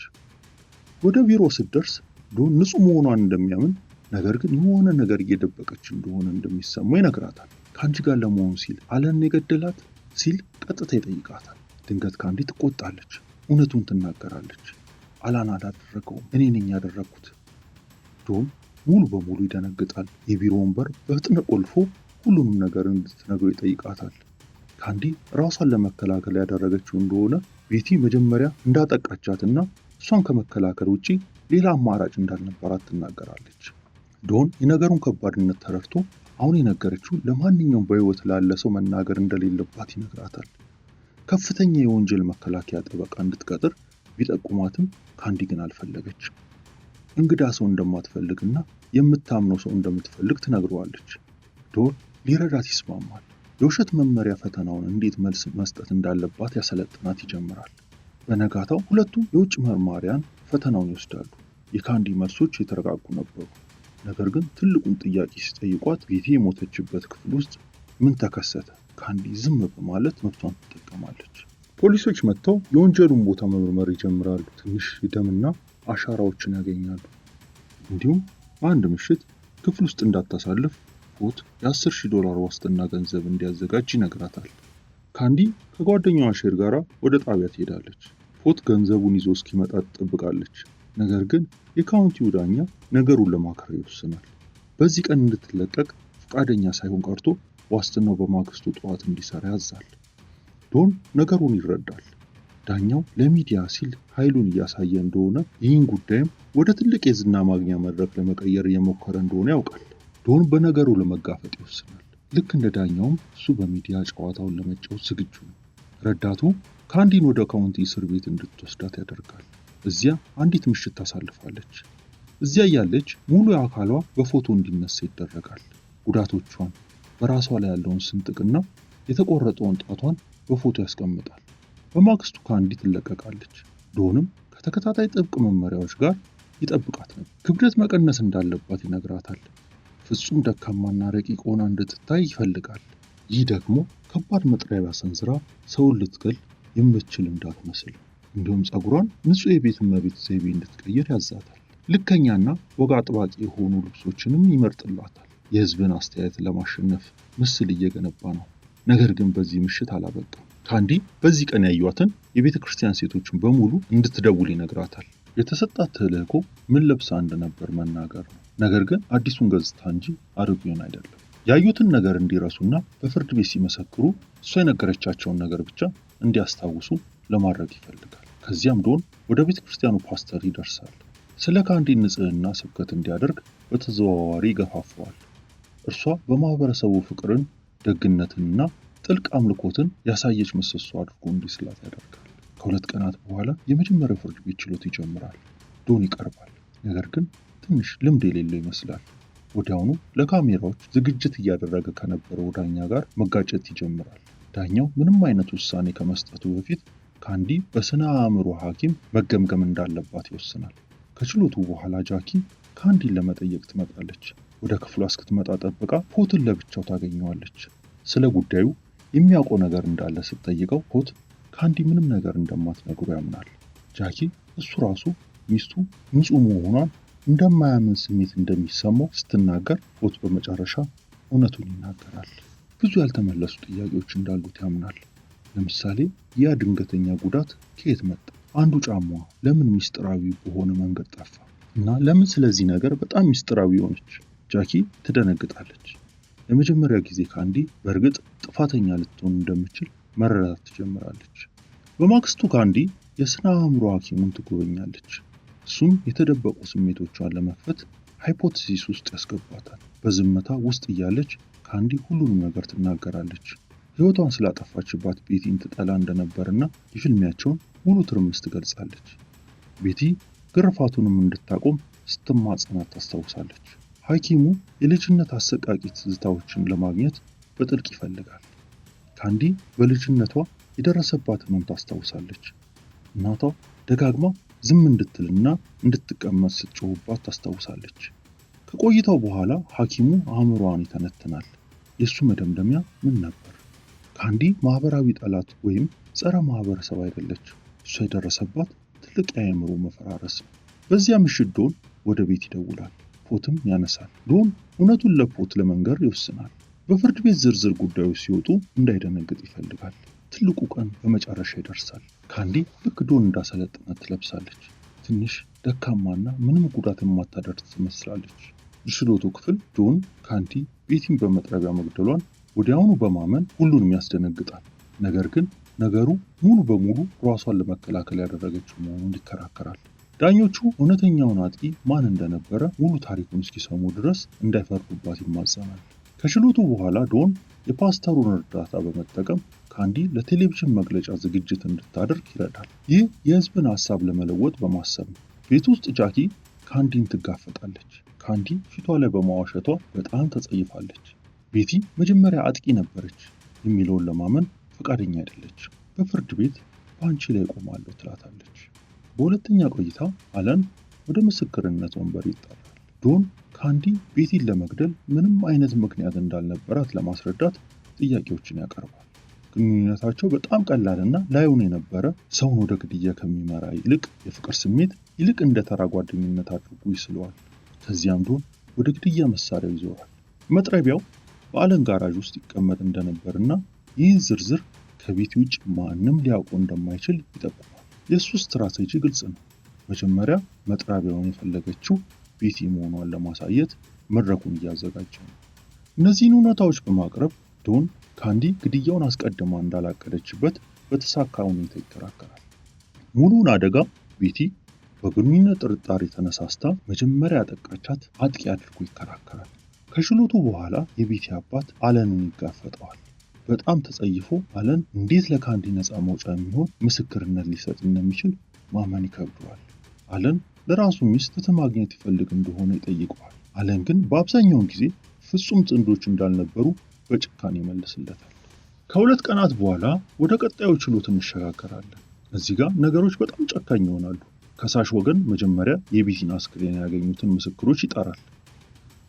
[SPEAKER 1] ወደ ቢሮ ስትደርስ ዶን ንጹህ መሆኗን እንደሚያምን፣ ነገር ግን የሆነ ነገር እየደበቀች እንደሆነ እንደሚሰማው ይነግራታል። ከአንቺ ጋር ለመሆኑ ሲል አለን የገደላት ሲል ቀጥታ ይጠይቃታል። ድንገት ካንዲ ትቆጣለች። እውነቱን ትናገራለች። አላን አላደረገውም፣ እኔ ነኝ ያደረግኩት። ዶን ሙሉ በሙሉ ይደነግጣል። የቢሮውን በር በፍጥነት ቆልፎ ሁሉንም ነገር እንድትነግረው ይጠይቃታል። ካንዲ ራሷን ለመከላከል ያደረገችው እንደሆነ ቤቲ መጀመሪያ እንዳጠቃቻትና እሷን ከመከላከል ውጪ ሌላ አማራጭ እንዳልነበራት ትናገራለች። ዶን የነገሩን ከባድነት ተረድቶ አሁን የነገረችው ለማንኛውም በሕይወት ላለ ሰው መናገር እንደሌለባት ይነግራታል። ከፍተኛ የወንጀል መከላከያ ጠበቃ እንድትቀጥር ቢጠቁማትም ካንዲ ግን አልፈለገችም። እንግዳ ሰው እንደማትፈልግና የምታምነው ሰው እንደምትፈልግ ትነግረዋለች። ዶን ሊረዳት ይስማማል። የውሸት መመሪያ ፈተናውን እንዴት መልስ መስጠት እንዳለባት ያሰለጥናት ይጀምራል። በነጋታው ሁለቱም የውጭ መርማሪያን ፈተናውን ይወስዳሉ። የካንዲ መልሶች የተረጋጉ ነበሩ። ነገር ግን ትልቁን ጥያቄ ሲጠይቋት ቤቲ የሞተችበት ክፍል ውስጥ ምን ተከሰተ? ካንዲ ዝም በማለት መብቷን ትጠቀማለች። ፖሊሶች መጥተው የወንጀሉን ቦታ መመርመር ይጀምራሉ። ትንሽ ደምና አሻራዎችን ያገኛሉ። እንዲሁም በአንድ ምሽት ክፍል ውስጥ እንዳታሳልፍ ፖት $10,000 ዋስትና ገንዘብ እንዲያዘጋጅ ይነግራታል። ካንዲ ከጓደኛዋ ሼር ጋር ወደ ጣቢያ ትሄዳለች። ፖት ገንዘቡን ይዞ እስኪመጣ ትጠብቃለች። ነገር ግን የካውንቲው ዳኛ ነገሩን ለማከር ይወስናል። በዚህ ቀን እንድትለቀቅ ፈቃደኛ ሳይሆን ቀርቶ ዋስትናው በማግስቱ ጠዋት እንዲሰራ ያዛል። ዶን ነገሩን ይረዳል። ዳኛው ለሚዲያ ሲል ኃይሉን እያሳየ እንደሆነ፣ ይህን ጉዳይም ወደ ትልቅ የዝና ማግኛ መድረክ ለመቀየር እየሞከረ እንደሆነ ያውቃል። ዶን በነገሩ ለመጋፈጥ ይወስናል። ልክ እንደ ዳኛውም እሱ በሚዲያ ጨዋታውን ለመጫወት ዝግጁ ነው። ረዳቱ ካንዲን ወደ ካውንቲ እስር ቤት እንድትወስዳት ያደርጋል። እዚያ አንዲት ምሽት ታሳልፋለች። እዚያ ያለች ሙሉ አካሏ በፎቶ እንዲነሳ ይደረጋል። ጉዳቶቿን፣ በራሷ ላይ ያለውን ስንጥቅና የተቆረጠውን ጣቷን በፎቶ ያስቀምጣል። በማግስቱ ካንዲ ትለቀቃለች። ዶንም ከተከታታይ ጥብቅ መመሪያዎች ጋር ይጠብቃት ነበር። ክብደት መቀነስ እንዳለባት ይነግራታል። ፍጹም ደካማና ረቂቅ ሆና እንድትታይ ይፈልጋል። ይህ ደግሞ ከባድ መጥረቢያ ሰንዝራ ሰውን ልትገል የምትችል እንዳትመስል፣ እንዲሁም ጸጉሯን ንጹህ የቤት እመቤት ዘይቤ እንድትቀይር ያዛታል። ልከኛና ወግ አጥባቂ የሆኑ ልብሶችንም ይመርጥላታል። የህዝብን አስተያየት ለማሸነፍ ምስል እየገነባ ነው። ነገር ግን በዚህ ምሽት አላበቃም። ካንዲ በዚህ ቀን ያዩዋትን የቤተ ክርስቲያን ሴቶችን በሙሉ እንድትደውል ይነግራታል። የተሰጣት ተልእኮ ምን ለብሳ እንደነበር መናገር ነው። ነገር ግን አዲሱን ገጽታ እንጂ አሮጌውን አይደለም። ያዩትን ነገር እንዲረሱና በፍርድ ቤት ሲመሰክሩ እሷ የነገረቻቸውን ነገር ብቻ እንዲያስታውሱ ለማድረግ ይፈልጋል። ከዚያም ዶን ወደ ቤተ ክርስቲያኑ ፓስተር ይደርሳል። ስለ ካንዲ ንጽህና ስብከት እንዲያደርግ በተዘዋዋሪ ይገፋፈዋል። እርሷ በማህበረሰቡ ፍቅርን፣ ደግነትንና ጥልቅ አምልኮትን ያሳየች ምሰሶ አድርጎ እንዲስላት ያደርጋል። ከሁለት ቀናት በኋላ የመጀመሪያው ፍርድ ቤት ችሎት ይጀምራል። ዶን ይቀርባል። ነገር ግን ትንሽ ልምድ የሌለው ይመስላል። ወዲያውኑ ለካሜራዎች ዝግጅት እያደረገ ከነበረው ዳኛ ጋር መጋጨት ይጀምራል። ዳኛው ምንም አይነት ውሳኔ ከመስጠቱ በፊት ካንዲ በስነ አእምሮ ሐኪም መገምገም እንዳለባት ይወስናል። ከችሎቱ በኋላ ጃኪ ካንዲን ለመጠየቅ ትመጣለች። ወደ ክፍሏ እስክትመጣ ጠብቃ ፖትን ለብቻው ታገኘዋለች። ስለ ጉዳዩ የሚያውቀው ነገር እንዳለ ስትጠይቀው ፖት ካንዲ ምንም ነገር እንደማትነግሩ ያምናል። ጃኪ እሱ ራሱ ሚስቱ ንጹህ መሆኗን እንደማያምን ስሜት እንደሚሰማው ስትናገር ፖት በመጨረሻ እውነቱን ይናገራል። ብዙ ያልተመለሱ ጥያቄዎች እንዳሉት ያምናል። ለምሳሌ ያ ድንገተኛ ጉዳት ከየት መጣ? አንዱ ጫማዋ ለምን ሚስጥራዊ በሆነ መንገድ ጠፋ? እና ለምን ስለዚህ ነገር በጣም ሚስጥራዊ ሆነች? ጃኪ ትደነግጣለች። ለመጀመሪያ ጊዜ ካንዲ በእርግጥ ጥፋተኛ ልትሆን እንደምችል መረዳት ትጀምራለች። በማግስቱ ካንዲ የስነ አእምሮ ሐኪሙን ትጎበኛለች። እሱም የተደበቁ ስሜቶቿን ለመክፈት ሃይፖቴሲስ ውስጥ ያስገባታል። በዝምታ ውስጥ እያለች ካንዲ ሁሉንም ነገር ትናገራለች። ሕይወቷን ስላጠፋችባት ቤቲን ትጠላ እንደነበርና የፍልሚያቸውን ሙሉ ትርምስ ትገልጻለች። ቤቲ ግርፋቱንም እንድታቆም ስትማጸናት ታስታውሳለች። ሐኪሙ የልጅነት አሰቃቂ ትዝታዎችን ለማግኘት በጥልቅ ይፈልጋል። ካንዲ በልጅነቷ የደረሰባት ህመም ታስታውሳለች። እናቷ ደጋግማ ዝም እንድትልና እንድትቀመጥ ስትጮህባት ታስታውሳለች። ከቆይታው በኋላ ሐኪሙ አእምሮዋን ይተነትናል። የእሱ መደምደሚያ ምን ነበር? ካንዲ ማህበራዊ ጠላት ወይም ጸረ ማህበረሰብ አይደለች። እሷ የደረሰባት ትልቅ የአእምሮ መፈራረስ ነው። በዚያ ምሽት ዶን ወደ ቤት ይደውላል። ፖትም ያነሳል። ዶን እውነቱን ለፖት ለመንገር ይወስናል። በፍርድ ቤት ዝርዝር ጉዳዮች ሲወጡ እንዳይደነግጥ ይፈልጋል። ትልቁ ቀን በመጨረሻ ይደርሳል። ካንዲ ልክ ዶን እንዳሰለጥናት ትለብሳለች። ትንሽ ደካማና ምንም ጉዳት የማታደርስ ትመስላለች። የችሎቱ ክፍል ዶን ካንዲ ቤቲን በመጥረቢያ መግደሏን ወዲያውኑ በማመን ሁሉንም ያስደነግጣል። ነገር ግን ነገሩ ሙሉ በሙሉ ራሷን ለመከላከል ያደረገችው መሆኑን ይከራከራል። ዳኞቹ እውነተኛውን አጥቂ ማን እንደነበረ ሙሉ ታሪኩን እስኪሰሙ ድረስ እንዳይፈርዱባት ይማጸናል። ከችሎቱ በኋላ ዶን የፓስተሩን እርዳታ በመጠቀም ካንዲ ለቴሌቪዥን መግለጫ ዝግጅት እንድታደርግ ይረዳል። ይህ የህዝብን ሀሳብ ለመለወጥ በማሰብ ነው። ቤት ውስጥ ጃኪ ካንዲን ትጋፈጣለች። ካንዲ ፊቷ ላይ በማዋሸቷ በጣም ተጸይፋለች። ቤቲ መጀመሪያ አጥቂ ነበረች የሚለውን ለማመን ፈቃደኛ አይደለች። በፍርድ ቤት በአንቺ ላይ ቆማለሁ ትላታለች። በሁለተኛ ቆይታ አለን ወደ ምስክርነት ወንበር ይጠራል። ዶን ካንዲ ቤቲን ለመግደል ምንም አይነት ምክንያት እንዳልነበራት ለማስረዳት ጥያቄዎችን ያቀርባል። ግንኙነታቸው በጣም ቀላልና ላይሆን የነበረ ሰውን ወደ ግድያ ከሚመራ ይልቅ የፍቅር ስሜት ይልቅ እንደ ተራ ጓደኝነት አድርጎ ይስለዋል። ከዚያም ዶን ወደ ግድያ መሳሪያው ይዞራል። መጥረቢያው በአለን ጋራዥ ውስጥ ይቀመጥ እንደነበርና ይህን ዝርዝር ከቤቲ ውጭ ማንም ሊያውቀው እንደማይችል ይጠቁማል። የእሱ ስትራቴጂ ግልጽ ነው። መጀመሪያ መጥረቢያውን የፈለገችው ቤቲ መሆኗን ለማሳየት መድረኩን እያዘጋጀ ነው። እነዚህን እውነታዎች በማቅረብ ዶን ካንዲ ግድያውን አስቀድማ እንዳላቀደችበት በተሳካ ሁኔታ ይከራከራል። ሙሉውን አደጋ ቤቲ በግንኙነት ጥርጣሬ ተነሳስታ መጀመሪያ ያጠቃቻት አጥቂ አድርጎ ይከራከራል። ከችሎቱ በኋላ የቤቲ አባት አለንን ይጋፈጠዋል። በጣም ተጸይፎ አለን እንዴት ለካንዲ ነፃ መውጫ የሚሆን ምስክርነት ሊሰጥ እንደሚችል ማመን ይከብደዋል። አለን ለራሱ ሚስት ፍትህ ማግኘት ይፈልግ እንደሆነ ይጠይቀዋል። አለን ግን በአብዛኛውን ጊዜ ፍጹም ጥንዶች እንዳልነበሩ በጭካኔ ይመልስለታል። ከ2 ቀናት በኋላ ወደ ቀጣዩ ችሎት እንሸጋገራለን። እዚህ ጋር ነገሮች በጣም ጨካኝ ይሆናሉ። ከሳሽ ወገን መጀመሪያ የቤቲን አስክሬን ያገኙትን ምስክሮች ይጠራል።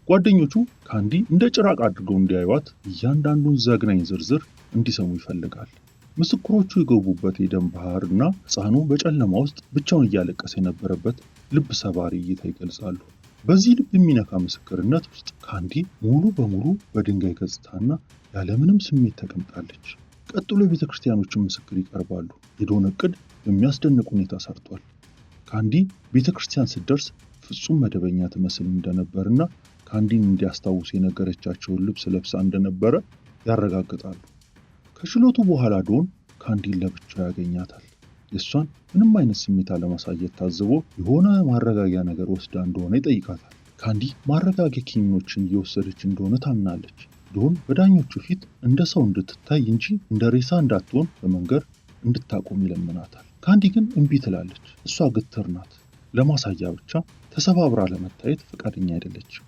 [SPEAKER 1] ጓደኞቹ ካንዲ እንደ ጭራቅ አድርገው እንዲያዩዋት እያንዳንዱን ዘግናኝ ዝርዝር እንዲሰሙ ይፈልጋል። ምስክሮቹ የገቡበት የደም ባህር እና ሕፃኑ በጨለማ ውስጥ ብቻውን እያለቀሰ የነበረበት ልብ ሰባሪ እይታ ይገልጻሉ። በዚህ ልብ የሚነካ ምስክርነት ውስጥ ካንዲ ሙሉ በሙሉ በድንጋይ ገጽታና ያለምንም ስሜት ተቀምጣለች። ቀጥሎ የቤተ ክርስቲያኖችን ምስክር ይቀርባሉ። የዶን እቅድ በሚያስደንቅ ሁኔታ ሰርቷል። ካንዲ ቤተ ክርስቲያን ስትደርስ ፍጹም መደበኛ ትመስል እንደነበርና ካንዲን እንዲያስታውሱ የነገረቻቸውን ልብስ ለብሳ እንደነበረ ያረጋግጣሉ። ከችሎቱ በኋላ ዶን ካንዲን ለብቻው ያገኛታል። የእሷን ምንም አይነት ስሜት አለማሳየት ታዝቦ የሆነ ማረጋጊያ ነገር ወስዳ እንደሆነ ይጠይቃታል። ካንዲ ማረጋጊያ ኪኒኖችን እየወሰደች እንደሆነ ታምናለች። ዶን በዳኞቹ ፊት እንደ ሰው እንድትታይ እንጂ እንደ ሬሳ እንዳትሆን በመንገር እንድታቆም ይለምናታል። ካንዲ ግን እምቢ ትላለች። እሷ ግትር ናት። ለማሳያ ብቻ ተሰባብራ ለመታየት ፈቃደኛ አይደለችም።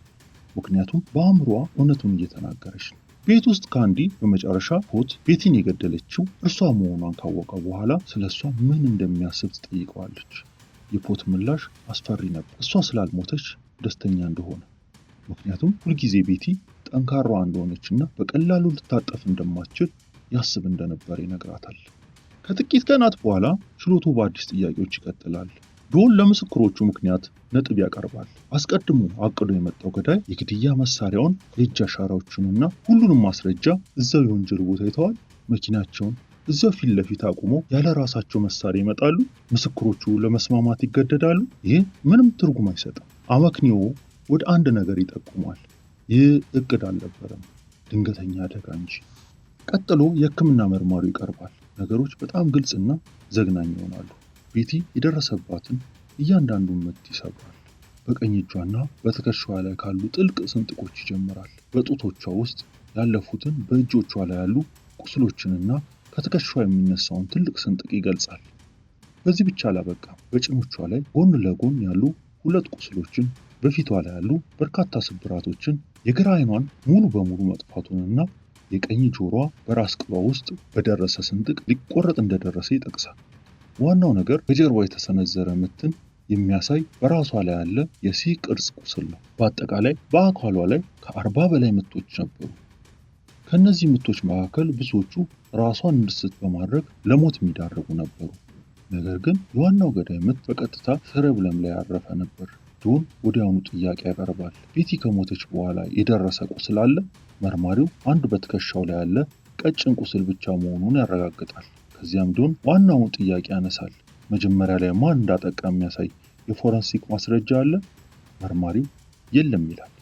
[SPEAKER 1] ምክንያቱም በአእምሯ እውነቱን እየተናገረች ነው። ቤት ውስጥ ካንዲ በመጨረሻ ፖት ቤቲን የገደለችው እርሷ መሆኗን ካወቀ በኋላ ስለ እሷ ምን እንደሚያስብ ትጠይቀዋለች። የፖት ምላሽ አስፈሪ ነበር። እሷ ስላልሞተች ደስተኛ እንደሆነ፣ ምክንያቱም ሁልጊዜ ቤቲ ጠንካራዋ እንደሆነችና በቀላሉ ልታጠፍ እንደማትችል ያስብ እንደነበር ይነግራታል። ከጥቂት ቀናት በኋላ ችሎቱ በአዲስ ጥያቄዎች ይቀጥላል። ዶን ለምስክሮቹ ምክንያት ነጥብ ያቀርባል። አስቀድሞ አቅዶ የመጣው ገዳይ የግድያ መሳሪያውን፣ የእጅ አሻራዎቹንና ሁሉንም ማስረጃ እዛው የወንጀል ቦታ ይተዋል። መኪናቸውን እዛው ፊት ለፊት አቁመው ያለ ራሳቸው መሳሪያ ይመጣሉ። ምስክሮቹ ለመስማማት ይገደዳሉ። ይህ ምንም ትርጉም አይሰጥም። አመክንዮ ወደ አንድ ነገር ይጠቁማል። ይህ እቅድ አልነበረም፣ ድንገተኛ አደጋ እንጂ። ቀጥሎ የሕክምና መርማሪው ይቀርባል። ነገሮች በጣም ግልጽና ዘግናኝ ይሆናሉ። ቤቲ የደረሰባትን እያንዳንዱን ምት ይሰብራል። በቀኝ እጇና በትከሻዋ ላይ ካሉ ጥልቅ ስንጥቆች ይጀምራል። በጡቶቿ ውስጥ ያለፉትን በእጆቿ ላይ ያሉ ቁስሎችንና ከትከሻዋ የሚነሳውን ትልቅ ስንጥቅ ይገልጻል። በዚህ ብቻ አላበቃም። በጭኖቿ ላይ ጎን ለጎን ያሉ 2 ቁስሎችን፣ በፊቷ ላይ ያሉ በርካታ ስብራቶችን፣ የግራ ዓይኗን ሙሉ በሙሉ መጥፋቱንና የቀኝ ጆሮዋ በራስ ቅሏ ውስጥ በደረሰ ስንጥቅ ሊቆረጥ እንደደረሰ ይጠቅሳል። ዋናው ነገር በጀርባ የተሰነዘረ ምትን የሚያሳይ በራሷ ላይ ያለ የሲ ቅርጽ ቁስል ነው። በአጠቃላይ በአካሏ ላይ ከ40 በላይ ምቶች ነበሩ። ከእነዚህ ምቶች መካከል ብዙዎቹ ራሷን እንድትስት በማድረግ ለሞት የሚዳረጉ ነበሩ። ነገር ግን የዋናው ገዳይ ምት በቀጥታ ሰረብለም ላይ ያረፈ ነበር። ዶን ወዲያውኑ ጥያቄ ያቀርባል። ቤቲ ከሞተች በኋላ የደረሰ ቁስል አለ? መርማሪው አንድ በትከሻው ላይ ያለ ቀጭን ቁስል ብቻ መሆኑን ያረጋግጣል። ከዚያም ዶን ዋናውን ጥያቄ ያነሳል። መጀመሪያ ላይ ማን እንዳጠቃ የሚያሳይ የፎረንሲክ ማስረጃ አለ? መርማሪው የለም ይላል።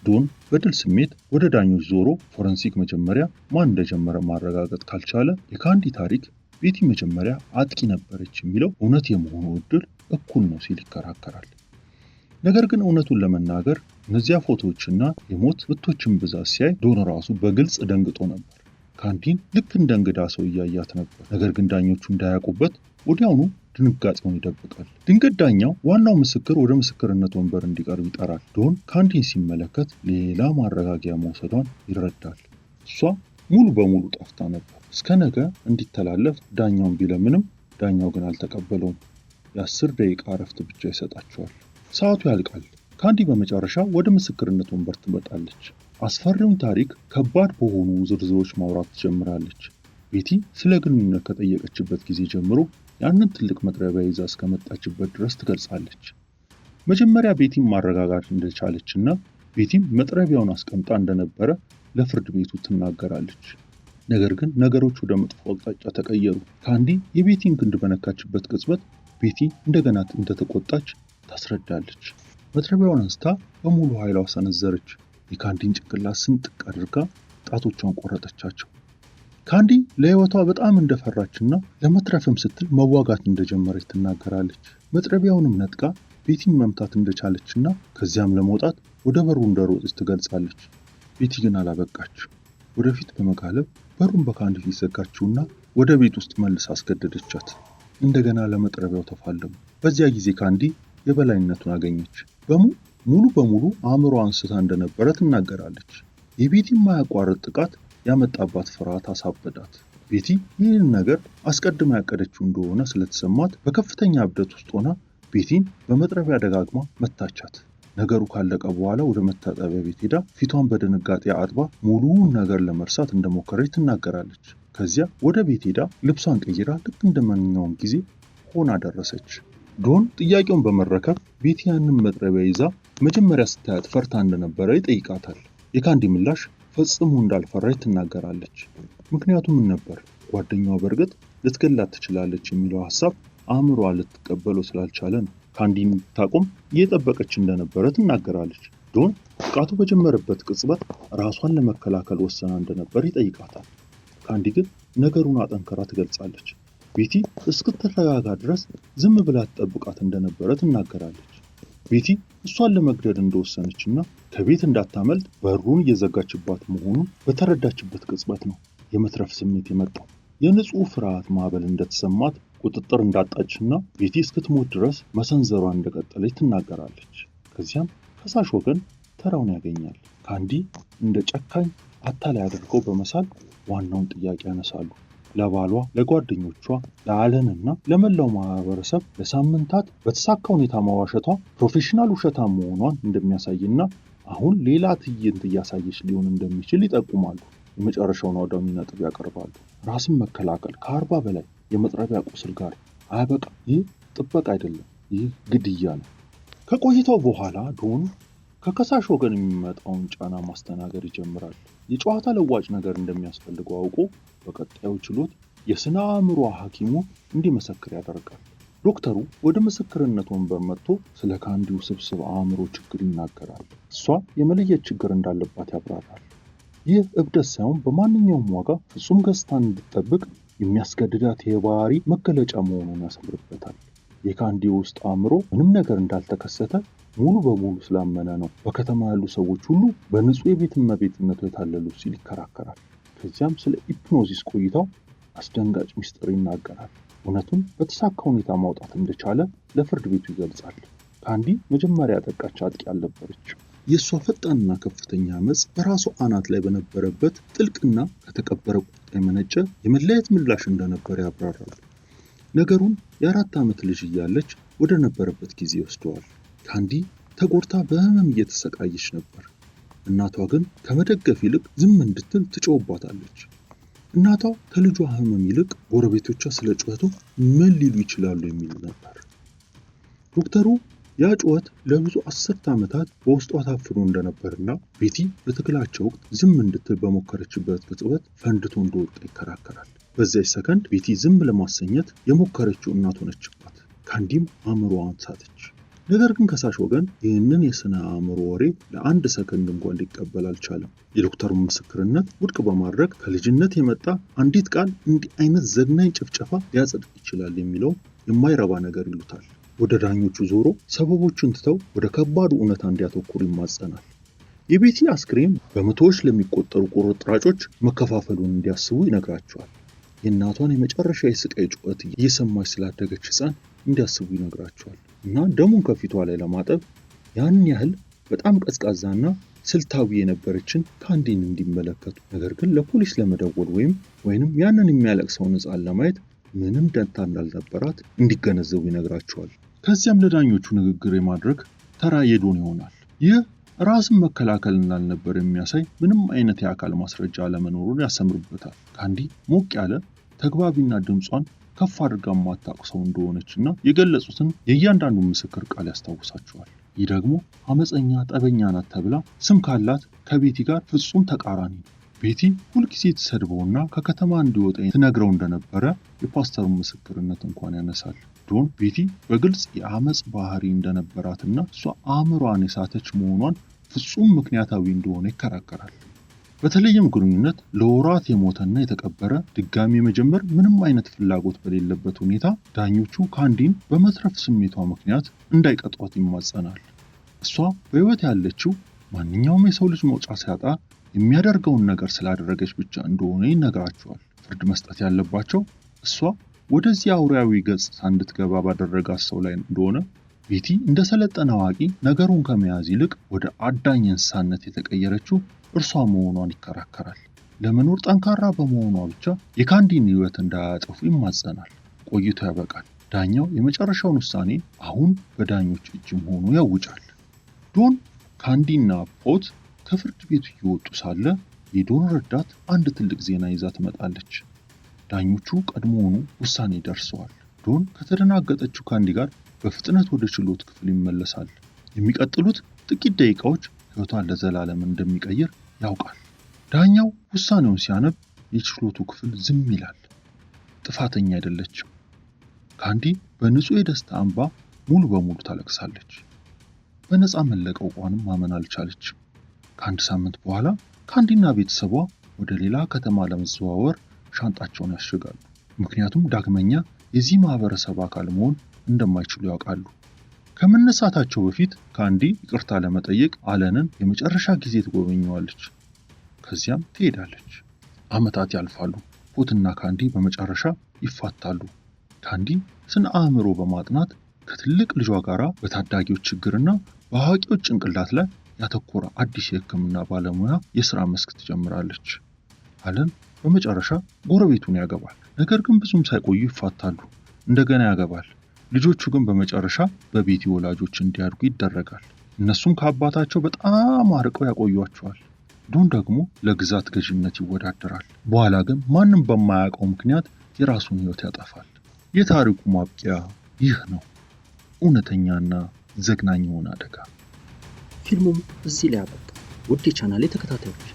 [SPEAKER 1] ዶን በድል ስሜት ወደ ዳኞች ዞሮ ፎረንሲክ መጀመሪያ ማን እንደጀመረ ማረጋገጥ ካልቻለ የካንዲ ታሪክ ቤቲ መጀመሪያ አጥቂ ነበረች የሚለው እውነት የመሆኑ እድል እኩል ነው ሲል ይከራከራል። ነገር ግን እውነቱን ለመናገር እነዚያ ፎቶዎችና የሞት ምቶችን ብዛት ሲያይ ዶን ራሱ በግልጽ ደንግጦ ነበር። ካንዲን ልክ እንደ እንግዳ ሰው እያያት ነበር። ነገር ግን ዳኞቹ እንዳያውቁበት ወዲያውኑ ድንጋጤውን ይደብቃል። ድንገት ዳኛው ዋናው ምስክር ወደ ምስክርነት ወንበር እንዲቀርብ ይጠራል። ዶን ካንዲን ሲመለከት ሌላ ማረጋጊያ መውሰዷን ይረዳል። እሷ ሙሉ በሙሉ ጠፍታ ነበር። እስከ ነገ እንዲተላለፍ ዳኛውን ቢለምንም ዳኛው ግን አልተቀበለውም። የ10 ደቂቃ እረፍት ብቻ ይሰጣቸዋል። ሰዓቱ ያልቃል። ካንዲ በመጨረሻ ወደ ምስክርነት ወንበር ትመጣለች። አስፈሪውን ታሪክ ከባድ በሆኑ ዝርዝሮች ማውራት ትጀምራለች። ቤቲ ስለ ግንኙነት ከጠየቀችበት ጊዜ ጀምሮ ያንን ትልቅ መጥረቢያ ይዛ እስከመጣችበት ድረስ ትገልጻለች። መጀመሪያ ቤቲም ማረጋጋት እንደቻለችና ቤቲም መጥረቢያውን አስቀምጣ እንደነበረ ለፍርድ ቤቱ ትናገራለች። ነገር ግን ነገሮች ወደ መጥፎ አቅጣጫ ተቀየሩ። ካንዲ የቤቲን ክንድ በነካችበት ቅጽበት ቤቲ እንደገና እንደተቆጣች ታስረዳለች። መጥረቢያውን አንስታ በሙሉ ኃይሏ ሰነዘረች። የካንዲን ጭንቅላት ስንጥቅ አድርጋ ጣቶቿን ቆረጠቻቸው። ካንዲ ለሕይወቷ በጣም እንደፈራችና ለመትረፍም ስትል መዋጋት እንደጀመረች ትናገራለች። መጥረቢያውንም ነጥቃ ቤቲን መምታት እንደቻለችና ከዚያም ለመውጣት ወደ በሩ እንደሮጠች ትገልጻለች። ቤቲ ግን አላበቃች። ወደፊት በመጋለብ በሩን በካንዲ ፊት ዘጋችውና ወደ ቤት ውስጥ መልስ አስገደደቻት። እንደገና ለመጥረቢያው ተፋለሙ። በዚያ ጊዜ ካንዲ የበላይነቱን አገኘች። ሙሉ በሙሉ አእምሮ አንስታ እንደነበረ ትናገራለች። የቤቲ የማያቋርጥ ጥቃት ያመጣባት ፍርሃት አሳበዳት። ቤቲ ይህን ነገር አስቀድማ ያቀደችው እንደሆነ ስለተሰማት በከፍተኛ እብደት ውስጥ ሆና ቤቲን በመጥረቢያ ደጋግማ መታቻት። ነገሩ ካለቀ በኋላ ወደ መታጠቢያ ቤት ሄዳ ፊቷን በድንጋጤ አጥባ ሙሉውን ነገር ለመርሳት እንደሞከረች ትናገራለች። ከዚያ ወደ ቤት ሄዳ ልብሷን ቀይራ ልክ እንደማንኛውም ጊዜ ሆና ደረሰች። ዶን ጥያቄውን በመረከብ ቤቲ ያንን መጥረቢያ ይዛ መጀመሪያ ስታያት ፈርታ እንደነበረ ይጠይቃታል። የካንዲ ምላሽ ፈጽሞ እንዳልፈራች ትናገራለች። ምክንያቱም ምን ነበር? ጓደኛዋ በእርግጥ ልትገላት ትችላለች የሚለው ሐሳብ አእምሮዋ ልትቀበለው ስላልቻለ ነው። ካንዲን ታቆም እየጠበቀች እንደነበረ ትናገራለች። ዶን ጥቃቱ በጀመረበት ቅጽበት ራሷን ለመከላከል ወሰና እንደነበር ይጠይቃታል። ካንዲ ግን ነገሩን አጠንክራ ትገልጻለች። ቤቲ እስክትረጋጋ ድረስ ዝም ብላ ትጠብቃት እንደነበረ ትናገራለች። ቤቲ እሷን ለመግደል እንደወሰነችና ከቤት እንዳታመልጥ በሩን እየዘጋችባት መሆኑን በተረዳችበት ቅጽበት ነው የመትረፍ ስሜት የመጣው። የንጹህ ፍርሃት ማዕበል እንደተሰማት ቁጥጥር እንዳጣችና ቤቲ እስክትሞት ድረስ መሰንዘሯን እንደቀጠለች ትናገራለች። ከዚያም ከሳሽ ወገን ተራውን ያገኛል። ካንዲ እንደ ጨካኝ አታላይ አድርገው በመሳል ዋናውን ጥያቄ ያነሳሉ። ለባሏ፣ ለጓደኞቿ፣ ለአለንና ለመላው ማህበረሰብ ለሳምንታት በተሳካ ሁኔታ መዋሸቷ ፕሮፌሽናል ውሸታም መሆኗን እንደሚያሳይና አሁን ሌላ ትዕይንት እያሳየች ሊሆን እንደሚችል ይጠቁማሉ። የመጨረሻውን አውዳሚ ነጥብ ያቀርባሉ። ራስን መከላከል ከ40 በላይ የመጥረቢያ ቁስል ጋር አያበቃ። ይህ ጥበቃ አይደለም፣ ይህ ግድያ ነው። ከቆይታው በኋላ ዶን ከከሳሽ ወገን የሚመጣውን ጫና ማስተናገድ ይጀምራል። የጨዋታ ለዋጭ ነገር እንደሚያስፈልገው አውቆ በቀጣዩ ችሎት የስነ አእምሮ ሐኪሙ እንዲመሰክር ያደርጋል። ዶክተሩ ወደ ምስክርነት ወንበር መጥቶ ስለ ካንዲ ውስብስብ አእምሮ ችግር ይናገራል። እሷ የመለየት ችግር እንዳለባት ያብራራል። ይህ እብደት ሳይሆን በማንኛውም ዋጋ ፍጹም ገጽታን እንድትጠብቅ የሚያስገድዳት የባህሪ መገለጫ መሆኑን ያሰምርበታል። የካንዲ ውስጥ አእምሮ ምንም ነገር እንዳልተከሰተ ሙሉ በሙሉ ስላመነ ነው በከተማ ያሉ ሰዎች ሁሉ በንጹህ የቤት እመቤትነቱ የታለሉ ሲል ይከራከራል። ከዚያም ስለ ሂፕኖሲስ ቆይታው አስደንጋጭ ምስጢር ይናገራል። እውነቱን በተሳካ ሁኔታ ማውጣት እንደቻለ ለፍርድ ቤቱ ይገልጻል። ካንዲ መጀመሪያ ያጠቃች አጥቂ አልነበረችም። የእሷ ፈጣንና ከፍተኛ አመፅ በራሱ አናት ላይ በነበረበት ጥልቅና ከተቀበረ ቁጣ የመነጨ የመለየት ምላሽ እንደነበረ ያብራራል። ነገሩን የ4 ዓመት ልጅ እያለች ወደ ነበረበት ጊዜ ይወስደዋል። ካንዲ ተጎድታ በህመም እየተሰቃየች ነበር። እናቷ ግን ከመደገፍ ይልቅ ዝም እንድትል ትጮህባታለች። እናቷ ከልጇ ህመም ይልቅ ጎረቤቶቿ ስለ ጩኸቱ ምን ሊሉ ይችላሉ የሚል ነበር። ዶክተሩ ያ ጩኸት ለብዙ 10 ዓመታት በውስጧ ታፍኖ እንደነበርና ቤቲ በትግላቸው ወቅት ዝም እንድትል በሞከረችበት ቅጽበት ፈንድቶ እንደወጣ ይከራከራል። በዚያች ሰከንድ ቤቲ ዝም ለማሰኘት የሞከረችው እናት ሆነችባት። ካንዲም አእምሮዋን ሳተች። ነገር ግን ከሳሽ ወገን ይህንን የስነ አእምሮ ወሬ ለአንድ ሰከንድ እንኳን ሊቀበል አልቻለም። የዶክተሩን ምስክርነት ውድቅ በማድረግ ከልጅነት የመጣ አንዲት ቃል እንዲህ አይነት ዘግናኝ ጭፍጨፋ ሊያጸድቅ ይችላል የሚለው የማይረባ ነገር ይሉታል። ወደ ዳኞቹ ዞሮ ሰበቦቹን ትተው ወደ ከባዱ እውነታ እንዲያተኩሩ ይማጸናል። የቤቲ አስክሬን በመቶዎች ለሚቆጠሩ ቁርጥራጮች መከፋፈሉን እንዲያስቡ ይነግራቸዋል። የእናቷን የመጨረሻ የስቃይ ጩኸት እየሰማች ስላደገች ሕፃን እንዲያስቡ ይነግራቸዋል እና ደሙን ከፊቷ ላይ ለማጠብ ያን ያህል በጣም ቀዝቃዛና ስልታዊ የነበረችን ካንዲን እንዲመለከቱ፣ ነገር ግን ለፖሊስ ለመደወል ወይንም ያንን የሚያለቅሰውን ሕፃን ለማየት ምንም ደንታ እንዳልነበራት እንዲገነዘቡ ይነግራቸዋል። ከዚያም ለዳኞቹ ንግግር የማድረግ ተራ የዶን ይሆናል። ይህ ራስን መከላከል እንዳልነበር የሚያሳይ ምንም አይነት የአካል ማስረጃ አለመኖሩን ያሰምርበታል። ካንዲ ሞቅ ያለ ተግባቢና ድምጿን ከፍ አድርጋ ማታውቅ ሰው እንደሆነችና የገለጹትን የእያንዳንዱን ምስክር ቃል ያስታውሳቸዋል። ይህ ደግሞ አመፀኛ ጠበኛ ናት ተብላ ስም ካላት ከቤቲ ጋር ፍጹም ተቃራኒ ነው። ቤቲ ሁልጊዜ ተሰድበውና ከከተማ እንዲወጣ ትነግረው እንደነበረ የፓስተሩን ምስክርነት እንኳን ያነሳል። ዶን ቤቲ በግልጽ የአመፅ ባህሪ እንደነበራትና እሷ አእምሯን የሳተች መሆኗን ፍጹም ምክንያታዊ እንደሆነ ይከራከራል። በተለይም ግንኙነት ለወራት የሞተና የተቀበረ ድጋሚ መጀመር ምንም አይነት ፍላጎት በሌለበት ሁኔታ ዳኞቹ ካንዲን በመትረፍ ስሜቷ ምክንያት እንዳይቀጧት ይማጸናል። እሷ በሕይወት ያለችው ማንኛውም የሰው ልጅ መውጫ ሲያጣ የሚያደርገውን ነገር ስላደረገች ብቻ እንደሆነ ይነግራቸዋል። ፍርድ መስጠት ያለባቸው እሷ ወደዚህ አውሬያዊ ገጽታ እንድትገባ ባደረጋት ሰው ላይ እንደሆነ ቤቲ እንደ ሰለጠነ አዋቂ ነገሩን ከመያዝ ይልቅ ወደ አዳኝ እንስሳነት የተቀየረችው እርሷ መሆኗን ይከራከራል። ለመኖር ጠንካራ በመሆኗ ብቻ የካንዲን ሕይወት እንዳያጠፉ ይማጸናል። ቆይቶ ያበቃል። ዳኛው የመጨረሻውን ውሳኔ አሁን በዳኞች እጅ መሆኑ ያውጃል። ዶን፣ ካንዲና ፖት ከፍርድ ቤቱ እየወጡ ሳለ የዶን ረዳት አንድ ትልቅ ዜና ይዛ ትመጣለች። ዳኞቹ ቀድሞውኑ ውሳኔ ደርሰዋል። ዶን ከተደናገጠችው ካንዲ ጋር በፍጥነት ወደ ችሎት ክፍል ይመለሳል። የሚቀጥሉት ጥቂት ደቂቃዎች ሕይወቷን ለዘላለም እንደሚቀይር ያውቃል። ዳኛው ውሳኔውን ሲያነብ የችሎቱ ክፍል ዝም ይላል። ጥፋተኛ አይደለችም። ካንዲ በንጹህ የደስታ እንባ ሙሉ በሙሉ ታለቅሳለች። በነፃ መለቀቋንም ማመን አልቻለችም። ከአንድ ሳምንት በኋላ ካንዲና ቤተሰቧ ወደ ሌላ ከተማ ለመዘዋወር ሻንጣቸውን ያሽጋሉ። ምክንያቱም ዳግመኛ የዚህ ማህበረሰብ አካል መሆን እንደማይችሉ ያውቃሉ። ከመነሳታቸው በፊት ካንዲ ይቅርታ ለመጠየቅ አለንን የመጨረሻ ጊዜ ትጎበኘዋለች። ከዚያም ትሄዳለች። ዓመታት ያልፋሉ። ፖትና ካንዲ በመጨረሻ ይፋታሉ። ካንዲ ስነ አእምሮ በማጥናት ከትልቅ ልጇ ጋር በታዳጊዎች ችግርና በአዋቂዎች ጭንቅላት ላይ ያተኮረ አዲስ የሕክምና ባለሙያ የሥራ መስክ ትጀምራለች። አለን በመጨረሻ ጎረቤቱን ያገባል። ነገር ግን ብዙም ሳይቆዩ ይፋታሉ። እንደገና ያገባል። ልጆቹ ግን በመጨረሻ በቤቲ ወላጆች እንዲያድጉ ይደረጋል። እነሱም ከአባታቸው በጣም አርቀው ያቆዩቸዋል። ዶን ደግሞ ለግዛት ገዥነት ይወዳደራል። በኋላ ግን ማንም በማያውቀው ምክንያት የራሱን ሕይወት ያጠፋል። የታሪኩ ማብቂያ ይህ ነው። እውነተኛና ዘግናኝ የሆነ አደጋ።
[SPEAKER 2] ፊልሙም እዚህ ላይ አበቃ። ውድ የቻናሌ ተከታታዮች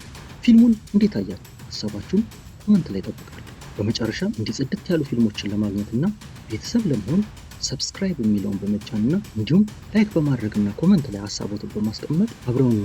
[SPEAKER 2] ፊልሙን እንዴት አያችሁ? ሀሳባችሁን ኮመንት ላይ ጠብቃለሁ። በመጨረሻም እንዲህ ጽድት ያሉ ፊልሞችን ለማግኘትና ቤተሰብ ለመሆን ሰብስክራይብ የሚለውን በመጫንና እንዲሁም ላይክ በማድረግና ኮመንት ላይ ሀሳቦትን በማስቀመጥ አብረውን